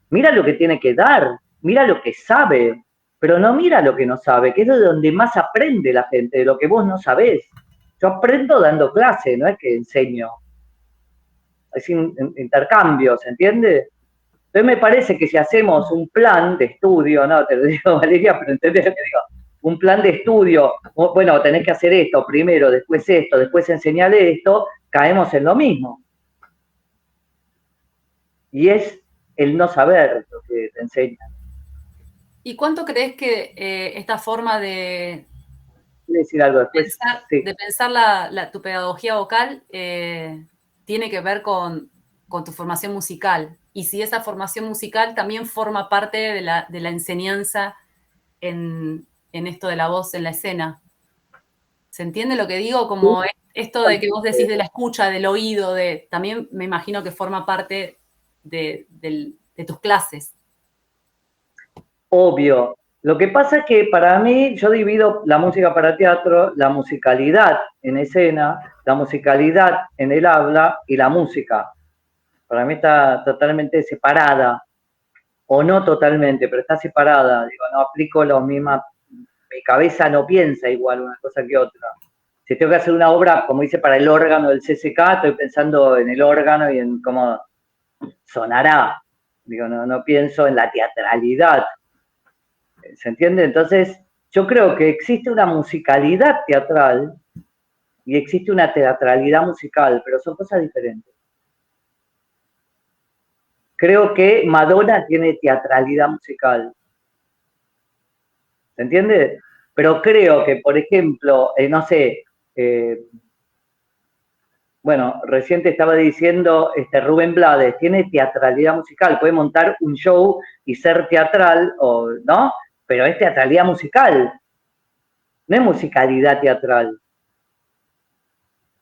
Speaker 2: mira lo que tiene que dar, mira lo que sabe, pero no mira lo que no sabe, que es de donde más aprende la gente, de lo que vos no sabés. Yo aprendo dando clase, no es que enseño. Es intercambio, ¿se entiende? Entonces me parece que si hacemos un plan de estudio, no te lo digo Valeria, pero entendés lo que digo, un plan de estudio, bueno, tenés que hacer esto primero, después esto, después enseñarle esto, caemos en lo mismo. Y es el no saber lo que te enseñan.
Speaker 4: ¿Y cuánto crees que esta forma de
Speaker 2: decir algo después?
Speaker 4: pensar tu pedagogía vocal tiene que ver con tu formación musical? Y si esa formación musical también forma parte de la enseñanza en esto de la voz en la escena. ¿Se entiende lo que digo? Como esto de que vos decís de la escucha, del oído, también me imagino que forma parte de tus clases.
Speaker 2: Obvio. Lo que pasa es que para mí, yo divido la música para teatro, la musicalidad en escena, la musicalidad en el habla y la música. Para mí está totalmente separada, o no totalmente, pero está separada. Digo, no aplico lo mismo, mi cabeza no piensa igual una cosa que otra. Si tengo que hacer una obra, como dice, para el órgano del CCK, estoy pensando en el órgano y en cómo sonará. Digo, no pienso en la teatralidad. ¿Se entiende? Entonces, yo creo que existe una musicalidad teatral y existe una teatralidad musical, pero son cosas diferentes. Creo que Madonna tiene teatralidad musical. ¿Se entiende? Pero creo que, por ejemplo, no sé, bueno, recién te estaba diciendo Rubén Blades, tiene teatralidad musical, puede montar un show y ser teatral, ¿no? Pero es teatralidad musical, no es musicalidad teatral.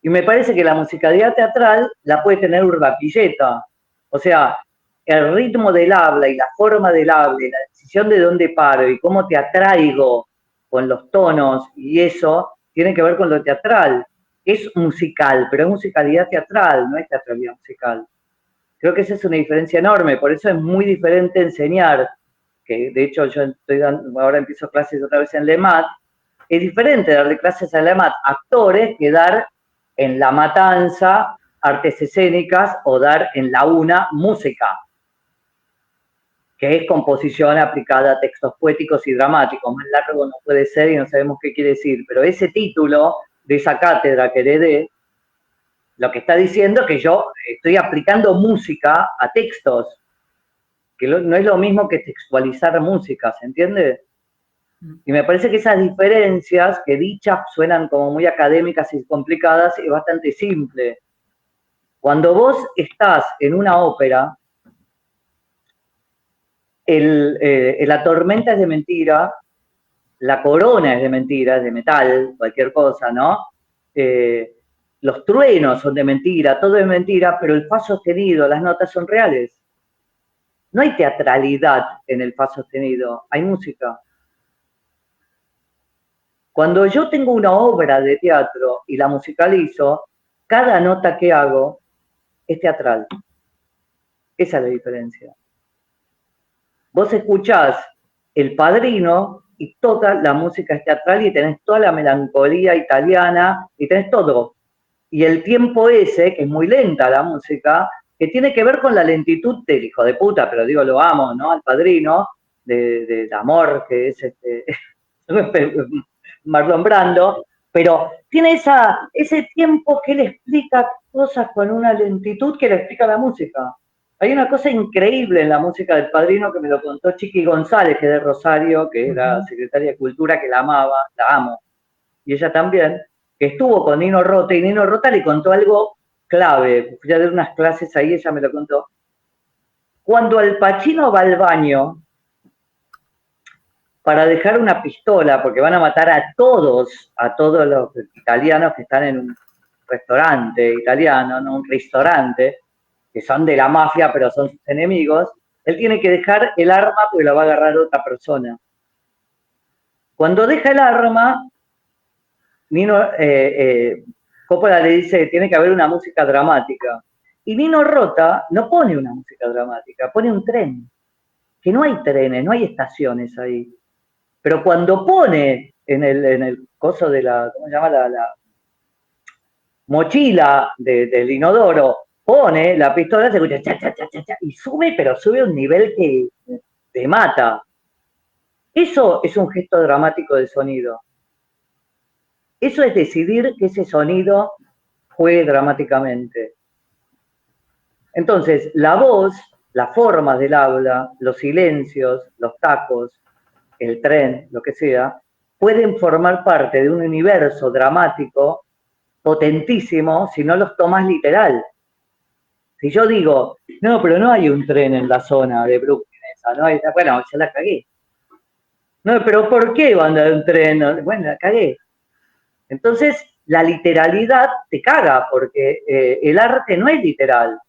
Speaker 2: Y me parece que la musicalidad teatral la puede tener Urdapilleta. O sea, el ritmo del habla y la forma del habla y la decisión de dónde paro y cómo te atraigo con los tonos y eso tiene que ver con lo teatral. Es musical, pero es musicalidad teatral, no es teatralidad musical. Creo que esa es una diferencia enorme, por eso es muy diferente enseñar que de hecho yo ahora empiezo clases otra vez en LEMAT, es diferente darle clases en LEMAT a actores que dar en La Matanza artes escénicas o dar en la UNA música, que es composición aplicada a textos poéticos y dramáticos. Más largo no puede ser y no sabemos qué quiere decir, pero ese título de esa cátedra que heredé, lo que está diciendo es que yo estoy aplicando música a textos, que no es lo mismo que textualizar música, ¿se entiende? Y me parece que esas diferencias, que dichas suenan como muy académicas y complicadas, es bastante simple. Cuando vos estás en una ópera, la tormenta es de mentira, la corona es de mentira, es de metal, cualquier cosa, ¿no? Los truenos son de mentira, todo es mentira, pero el fa sostenido, las notas son reales. No hay teatralidad en el fa sostenido, hay música. Cuando yo tengo una obra de teatro y la musicalizo, cada nota que hago es teatral. Esa es la diferencia. Vos escuchás El Padrino y toda la música es teatral y tenés toda la melancolía italiana y tenés todo. Y el tiempo ese, que es muy lenta la música, que tiene que ver con la lentitud del hijo de puta, pero digo, lo amo, ¿no? Al Padrino, de amor, que es Marlon Brando, pero tiene ese tiempo que él explica cosas con una lentitud que le explica la música. Hay una cosa increíble en la música del Padrino que me lo contó Chiqui González, que es de Rosario, que era secretaria de Cultura, que la amaba, la amo, y ella también, que estuvo con Nino Rota, y Nino Rota le contó algo clave, fui a dar unas clases ahí, ella me lo contó. Cuando Al Pacino va al baño para dejar una pistola, porque van a matar a todos los italianos que están en un restaurante italiano, no un restaurante, que son de la mafia, pero son sus enemigos, él tiene que dejar el arma porque la va a agarrar otra persona. Cuando deja el arma, Coppola le dice que tiene que haber una música dramática. Y Nino Rota no pone una música dramática, pone un tren. Que no hay trenes, no hay estaciones ahí. Pero cuando pone en el coso de la, ¿cómo se llama? La mochila del inodoro, pone la pistola, se escucha cha, cha, cha, cha, cha, y sube, pero sube a un nivel que te mata. Eso es un gesto dramático del sonido. Eso es decidir que ese sonido juegue dramáticamente. Entonces, la voz, las formas del habla, los silencios, los tacos, el tren, lo que sea, pueden formar parte de un universo dramático potentísimo si no los tomas literal. Si yo digo, no, pero no hay un tren en la zona de Brooklyn esa, ¿no? Bueno, ya la cagué. No, pero ¿por qué va a andar un tren? Bueno, la cagué. Entonces, la literalidad te caga, porque el arte no es literal,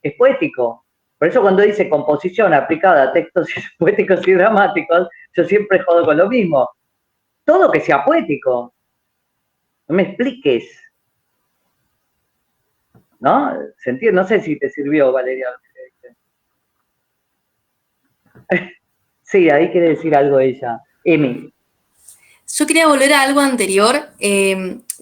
Speaker 2: es poético. Por eso cuando dice composición aplicada a textos poéticos y dramáticos, yo siempre jodo con lo mismo. Todo que sea poético. No me expliques. ¿No? ¿Se entiende? No sé si te sirvió, Valeria. Sí, ahí quiere decir algo ella. Emi.
Speaker 5: Yo quería volver a algo anterior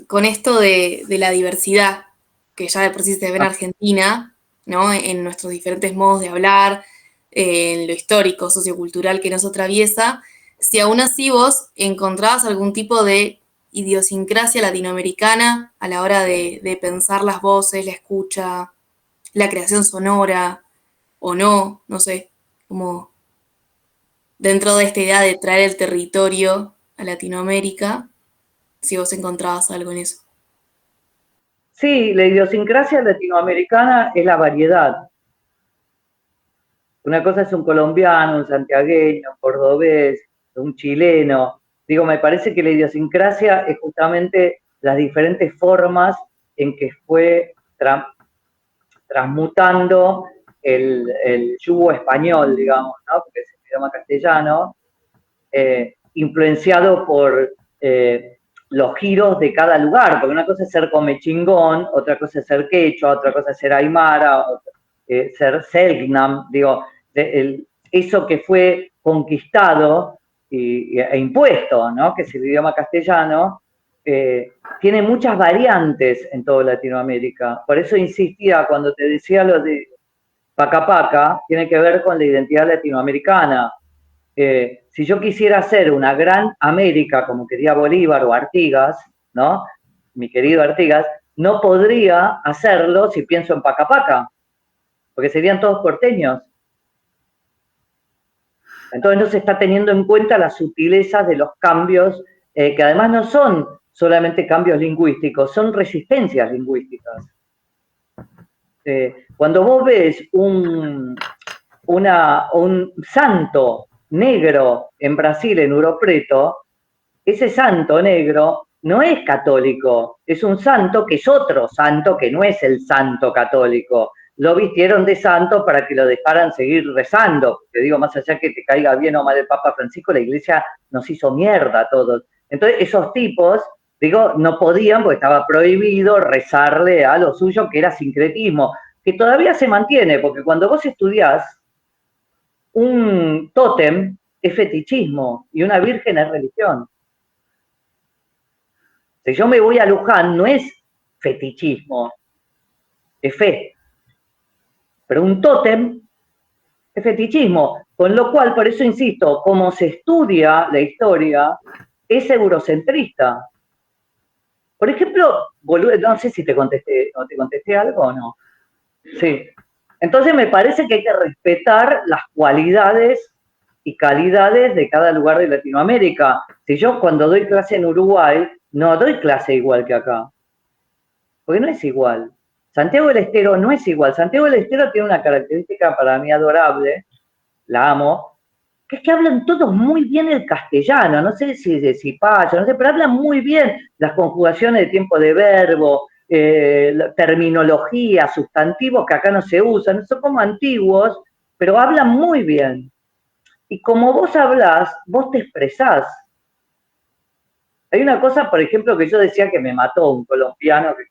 Speaker 5: con esto de la diversidad, que ya de por sí se ve en Argentina, ¿no? En nuestros diferentes modos de hablar, en lo histórico, sociocultural que nos atraviesa. Si aún así vos encontrabas algún tipo de idiosincrasia latinoamericana a la hora de pensar las voces, la escucha, la creación sonora, o no sé, como dentro de esta idea de traer el territorio a Latinoamérica, si vos encontrabas algo en eso.
Speaker 2: Sí, la idiosincrasia latinoamericana es la variedad. Una cosa es un colombiano, un santiagueño, un cordobés, un chileno. Digo, me parece que la idiosincrasia es justamente las diferentes formas en que fue transmutando el yugo español, digamos, ¿no? Porque es el idioma castellano, influenciado por los giros de cada lugar, porque una cosa es ser comechingón, otra cosa es ser quechua, otra cosa es ser aymara, ser selknam, digo, eso que fue conquistado e impuesto, ¿no? Que es el idioma castellano, tiene muchas variantes en toda Latinoamérica. Por eso insistía cuando te decía lo de Paca Paca, tiene que ver con la identidad latinoamericana. Si yo quisiera hacer una gran América como quería Bolívar o Artigas, ¿no? Mi querido Artigas, no podría hacerlo si pienso en Paca Paca, porque serían todos porteños. Entonces no se está teniendo en cuenta las sutilezas de los cambios, que además no son solamente cambios lingüísticos, son resistencias lingüísticas. Cuando vos ves un santo negro en Brasil, en Ouro Preto, ese santo negro no es católico, es un santo que es otro santo que no es el santo católico. Lo vistieron de santo para que lo dejaran seguir rezando. Te digo, más allá que te caiga bien o mal el Papa Francisco, la iglesia nos hizo mierda a todos. Entonces, esos tipos, digo, no podían, porque estaba prohibido rezarle a lo suyo, que era sincretismo, que todavía se mantiene, porque cuando vos estudiás, un tótem es fetichismo y una virgen es religión. Si yo me voy a Luján, no es fetichismo, es fe. Pero un tótem es fetichismo. Con lo cual, por eso insisto, como se estudia la historia, es eurocentrista. Por ejemplo, no sé si te contesté algo o no. Sí. Entonces me parece que hay que respetar las cualidades y calidades de cada lugar de Latinoamérica. Si yo cuando doy clase en Uruguay, no doy clase igual que acá, porque no es igual. Santiago del Estero no es igual. Santiago del Estero tiene una característica para mí adorable, la amo, que es que hablan todos muy bien el castellano, no sé si de cipayo, no sé, pero hablan muy bien las conjugaciones de tiempo de verbo, terminología, sustantivos que acá no se usan, son como antiguos, pero hablan muy bien. Y como vos hablás, vos te expresás. Hay una cosa, por ejemplo, que yo decía que me mató un colombiano que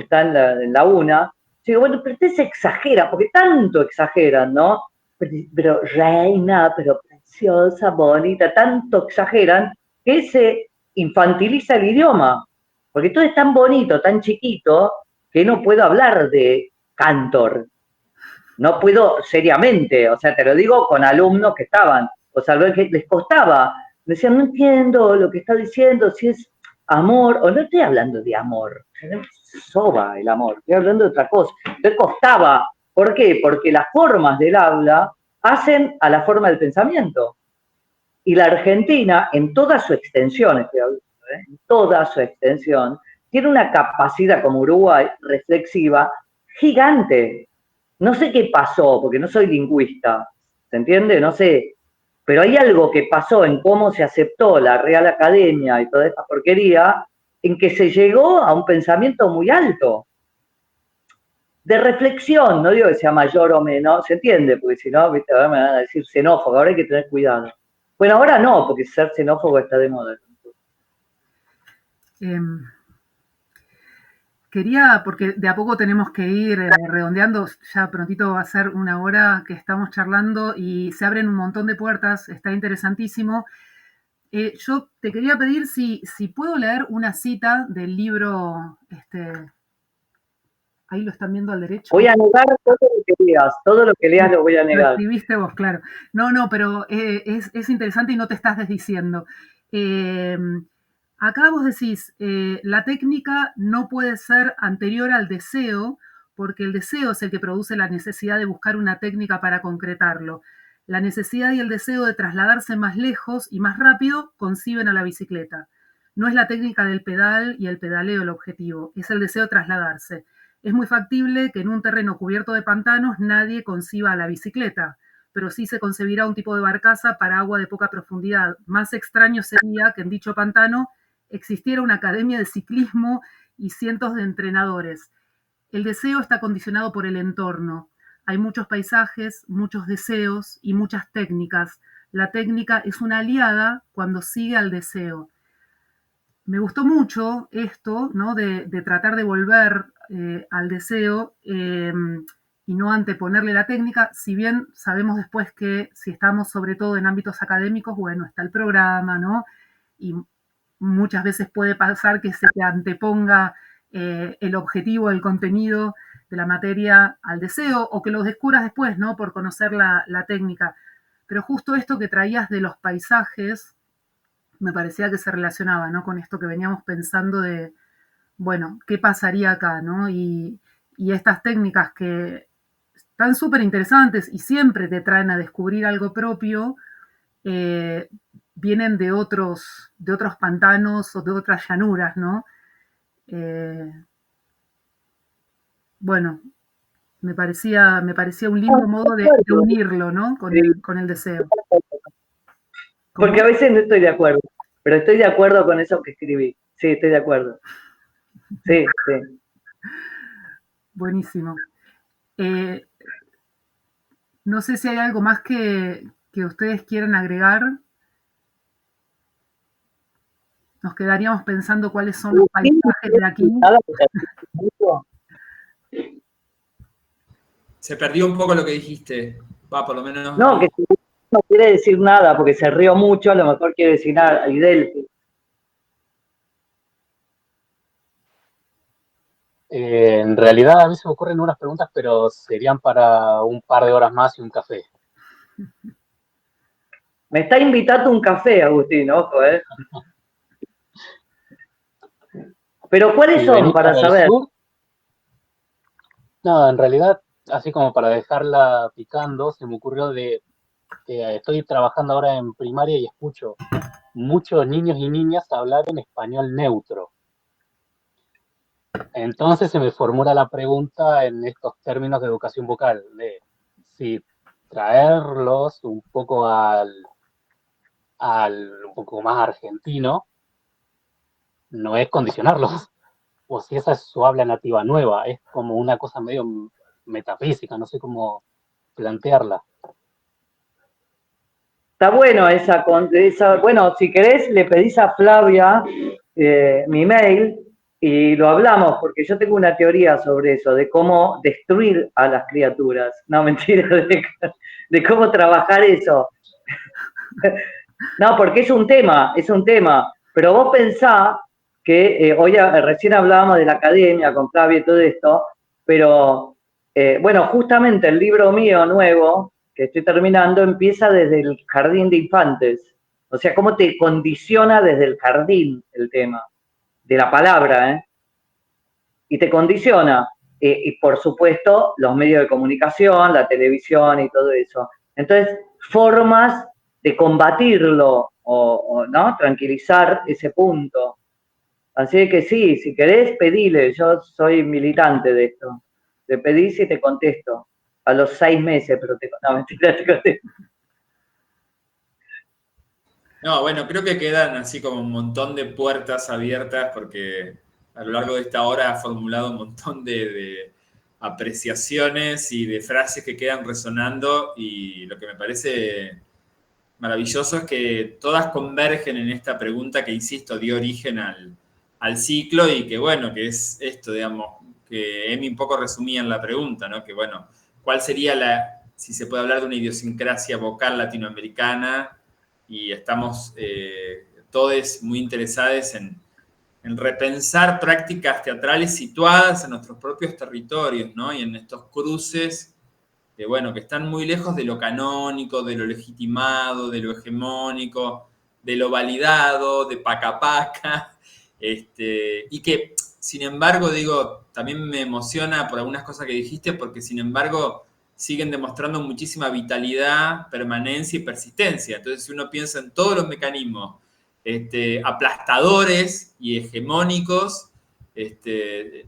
Speaker 2: está en la UNA. Yo digo, bueno, pero usted se exagera, porque tanto exageran, ¿no? Pero reina, pero preciosa, bonita, tanto exageran que se infantiliza el idioma. Porque todo es tan bonito, tan chiquito, que no puedo hablar de Cantor. No puedo seriamente, o sea, te lo digo con alumnos que estaban, o sea, que les costaba. Me decían, no entiendo lo que está diciendo, si es amor, o no estoy hablando de amor, soba el amor, estoy hablando de otra cosa. Entonces costaba. ¿Por qué? Porque las formas del habla hacen a la forma del pensamiento. Y la Argentina, en toda su extensión, estoy hablando, en toda su extensión, tiene una capacidad como Uruguay reflexiva gigante. No sé qué pasó, porque no soy lingüista, ¿se entiende? No sé, pero hay algo que pasó en cómo se aceptó la Real Academia y toda esta porquería, en que se llegó a un pensamiento muy alto, de reflexión, no digo que sea mayor o menor, ¿se entiende? Porque si no, ¿viste? Ahora me van a decir xenófobo, ahora hay que tener cuidado. Bueno, ahora no, porque ser xenófobo está de moda.
Speaker 1: Quería, porque de a poco tenemos que ir redondeando, ya prontito va a ser una hora que estamos charlando y se abren un montón de puertas, está interesantísimo. Yo te quería pedir si puedo leer una cita del libro, ahí lo están viendo al derecho.
Speaker 2: Voy a negar todo lo que leas lo voy a negar.
Speaker 1: Lo escribiste vos, claro. No, pero es interesante y no te estás desdiciendo. Acá vos decís, la técnica no puede ser anterior al deseo, porque el deseo es el que produce la necesidad de buscar una técnica para concretarlo. La necesidad y el deseo de trasladarse más lejos y más rápido conciben a la bicicleta. No es la técnica del pedal y el pedaleo el objetivo, es el deseo de trasladarse. Es muy factible que en un terreno cubierto de pantanos nadie conciba a la bicicleta, pero sí se concebirá un tipo de barcaza para agua de poca profundidad. Más extraño sería que en dicho pantano existiera una academia de ciclismo y cientos de entrenadores. El deseo está condicionado por el entorno. Hay muchos paisajes, muchos deseos y muchas técnicas. La técnica es una aliada cuando sigue al deseo. Me gustó mucho esto, ¿no? De tratar de volver al deseo. y no anteponerle la técnica, si bien sabemos después que si estamos sobre todo en ámbitos académicos, bueno, está el programa, ¿no? Y muchas veces puede pasar que se te anteponga el objetivo, el contenido de la materia al deseo, o que lo descubras después, ¿no? Por conocer la técnica. Pero justo esto que traías de los paisajes, me parecía que se relacionaba, ¿no? Con esto que veníamos pensando de, bueno, ¿qué pasaría acá, no? Y estas técnicas que están súper interesantes y siempre te traen a descubrir algo propio, vienen de otros pantanos o de otras llanuras, ¿no? Bueno, me parecía un lindo modo de unirlo, ¿no? Con el deseo. ¿Cómo?
Speaker 2: Porque a veces no estoy de acuerdo, pero estoy de acuerdo con eso que escribí. Sí, estoy de acuerdo. Sí, sí.
Speaker 1: Buenísimo. No sé si hay algo más que ustedes quieran agregar. Nos quedaríamos pensando cuáles son los paisajes de aquí.
Speaker 3: Se perdió un poco lo que dijiste. Va, por lo menos.
Speaker 2: No, que no quiere decir nada porque se rió mucho, a lo mejor quiere decir nada. Aidel.
Speaker 6: En realidad a mí se me ocurren unas preguntas, pero serían para un par de horas más y un café.
Speaker 2: Me está invitando un café, Agustín, ojo, ¿eh? Pero ¿cuáles son para saber?
Speaker 6: No, en realidad, así como para dejarla picando, se me ocurrió de que estoy trabajando ahora en primaria y escucho muchos niños y niñas hablar en español neutro. Entonces se me formula la pregunta en estos términos de educación vocal, de si traerlos un poco al un poco más argentino no es condicionarlos, o si esa es su habla nativa nueva, es como una cosa medio metafísica, no sé cómo plantearla.
Speaker 2: Está bueno esa, bueno, si querés le pedís a Flavia mi mail y lo hablamos, porque yo tengo una teoría sobre eso, de cómo destruir a las criaturas. No, mentira, de cómo trabajar eso. No, porque es un tema, pero vos pensá que hoy recién hablábamos de la academia con Flavia y todo esto, pero bueno, justamente el libro mío nuevo, que estoy terminando, empieza desde el jardín de infantes. O sea, cómo te condiciona desde el jardín el tema, de la palabra, ¿eh? Y te condiciona. Y por supuesto, los medios de comunicación, la televisión y todo eso. Entonces, formas de combatirlo o ¿no? Tranquilizar ese punto. Así que sí, si querés, pedile. Yo soy militante de esto. Te pedís y te contesto. A los 6 meses, pero no, mentira, te contesto.
Speaker 3: No, bueno, creo que quedan así como un montón de puertas abiertas porque a lo largo de esta hora ha formulado un montón de apreciaciones y de frases que quedan resonando y lo que me parece maravilloso es que todas convergen en esta pregunta que, insisto, dio origen al ciclo y que, bueno, que es esto, digamos, que Emi un poco resumía en la pregunta, ¿no? Que, bueno, ¿cuál sería si se puede hablar de una idiosincrasia vocal latinoamericana? Y estamos todos muy interesados en repensar prácticas teatrales situadas en nuestros propios territorios, ¿no? Y en estos cruces que, bueno, que están muy lejos de lo canónico, de lo legitimado, de lo hegemónico, de lo validado, de paca, y que, sin embargo, digo, también me emociona por algunas cosas que dijiste, porque, sin embargo, siguen demostrando muchísima vitalidad, permanencia y persistencia. Entonces, si uno piensa en todos los mecanismos aplastadores y hegemónicos,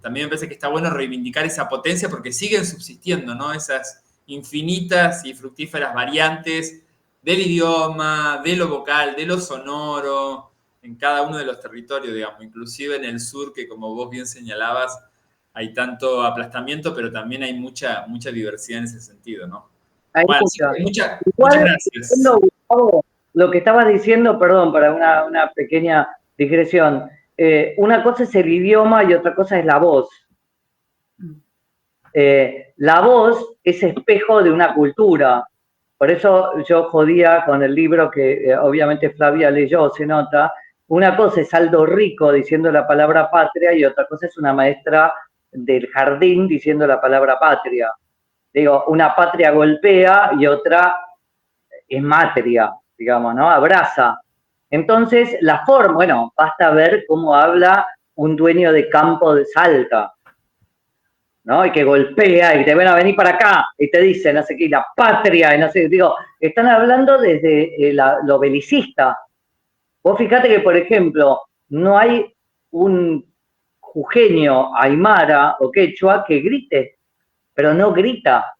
Speaker 3: también me parece que está bueno reivindicar esa potencia porque siguen subsistiendo, ¿no? Esas infinitas y fructíferas variantes del idioma, de lo vocal, de lo sonoro, en cada uno de los territorios, digamos, inclusive en el sur, que como vos bien señalabas, hay tanto aplastamiento, pero también hay mucha diversidad en ese sentido, ¿no?
Speaker 2: Hay
Speaker 3: bueno,
Speaker 2: muchas
Speaker 3: gracias.
Speaker 2: Lo que estabas diciendo, perdón, para una pequeña digresión, una cosa es el idioma y otra cosa es la voz. la voz es espejo de una cultura. Por eso yo jodía con el libro que obviamente Flavia leyó, se nota. Una cosa es Aldo Rico diciendo la palabra patria y otra cosa es una maestra del jardín diciendo la palabra patria. Digo, una patria golpea y otra es matria, digamos, ¿no? Abraza. Entonces, la forma, bueno, basta ver cómo habla un dueño de campo de Salta, ¿no? Y que golpea y te van a venir para acá y te dicen, no sé qué, la patria, y no sé, digo, están hablando desde lo belicista. Vos fijate que, por ejemplo, no hay un jujeño, aymara o quechua que grite, pero no grita,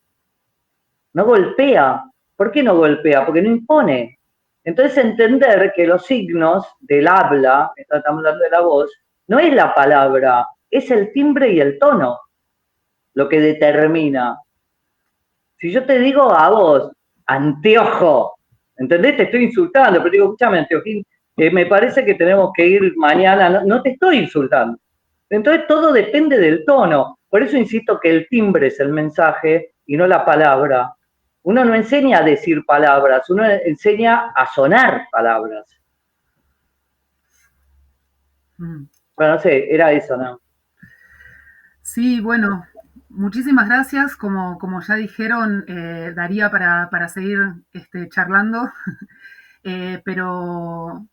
Speaker 2: no golpea. ¿Por qué no golpea? Porque no impone. Entonces entender que los signos del habla, estamos hablando de la voz, no es la palabra, es el timbre y el tono lo que determina. Si yo te digo a vos, anteojo, ¿entendés? Te estoy insultando, pero digo, escúchame, anteojín, me parece que tenemos que ir mañana, no te estoy insultando. Entonces todo depende del tono. Por eso insisto que el timbre es el mensaje y no la palabra. Uno no enseña a decir palabras, uno enseña a sonar palabras. Bueno, no sé, era eso, ¿no?
Speaker 1: Sí, bueno, muchísimas gracias. Como ya dijeron, daría para seguir charlando, pero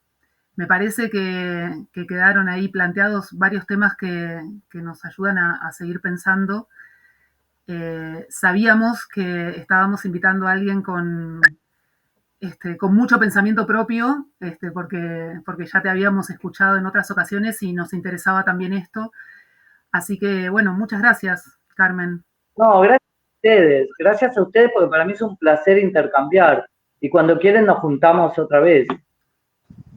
Speaker 1: me parece que quedaron ahí planteados varios temas que nos ayudan a seguir pensando. Sabíamos que estábamos invitando a alguien con mucho pensamiento propio, porque ya te habíamos escuchado en otras ocasiones y nos interesaba también esto. Así que, bueno, muchas gracias, Carmen.
Speaker 2: No, gracias a ustedes porque para mí es un placer intercambiar y cuando quieren nos juntamos otra vez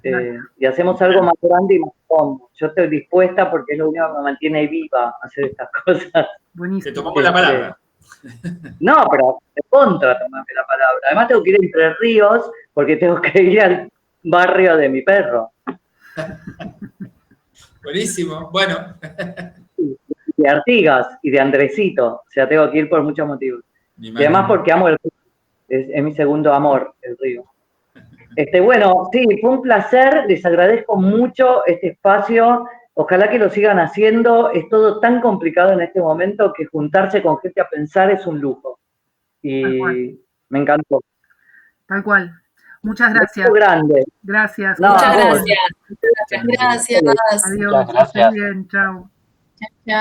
Speaker 2: y hacemos algo más grande y más fondo. Yo estoy dispuesta porque es lo único que me mantiene viva hacer estas cosas.
Speaker 1: Buenísimo.
Speaker 3: Te tomamos la palabra.
Speaker 2: No, pero de contra tomarme la palabra. Además tengo que ir a Entre Ríos porque tengo que ir al barrio de mi perro.
Speaker 3: Buenísimo, bueno.
Speaker 2: De Artigas y de Andresito, o sea, tengo que ir por muchos motivos. Y además porque amo el río, es mi segundo amor, el río. Bueno, sí, fue un placer, les agradezco mucho este espacio, ojalá que lo sigan haciendo, es todo tan complicado en este momento que juntarse con gente a pensar es un lujo. Y me encantó.
Speaker 1: Tal cual. Muchas gracias.
Speaker 2: Grande.
Speaker 1: Gracias.
Speaker 5: No, muchas gracias. Gracias.
Speaker 1: Adiós.
Speaker 6: Muchas gracias.
Speaker 1: Bien, chao.
Speaker 5: Chao.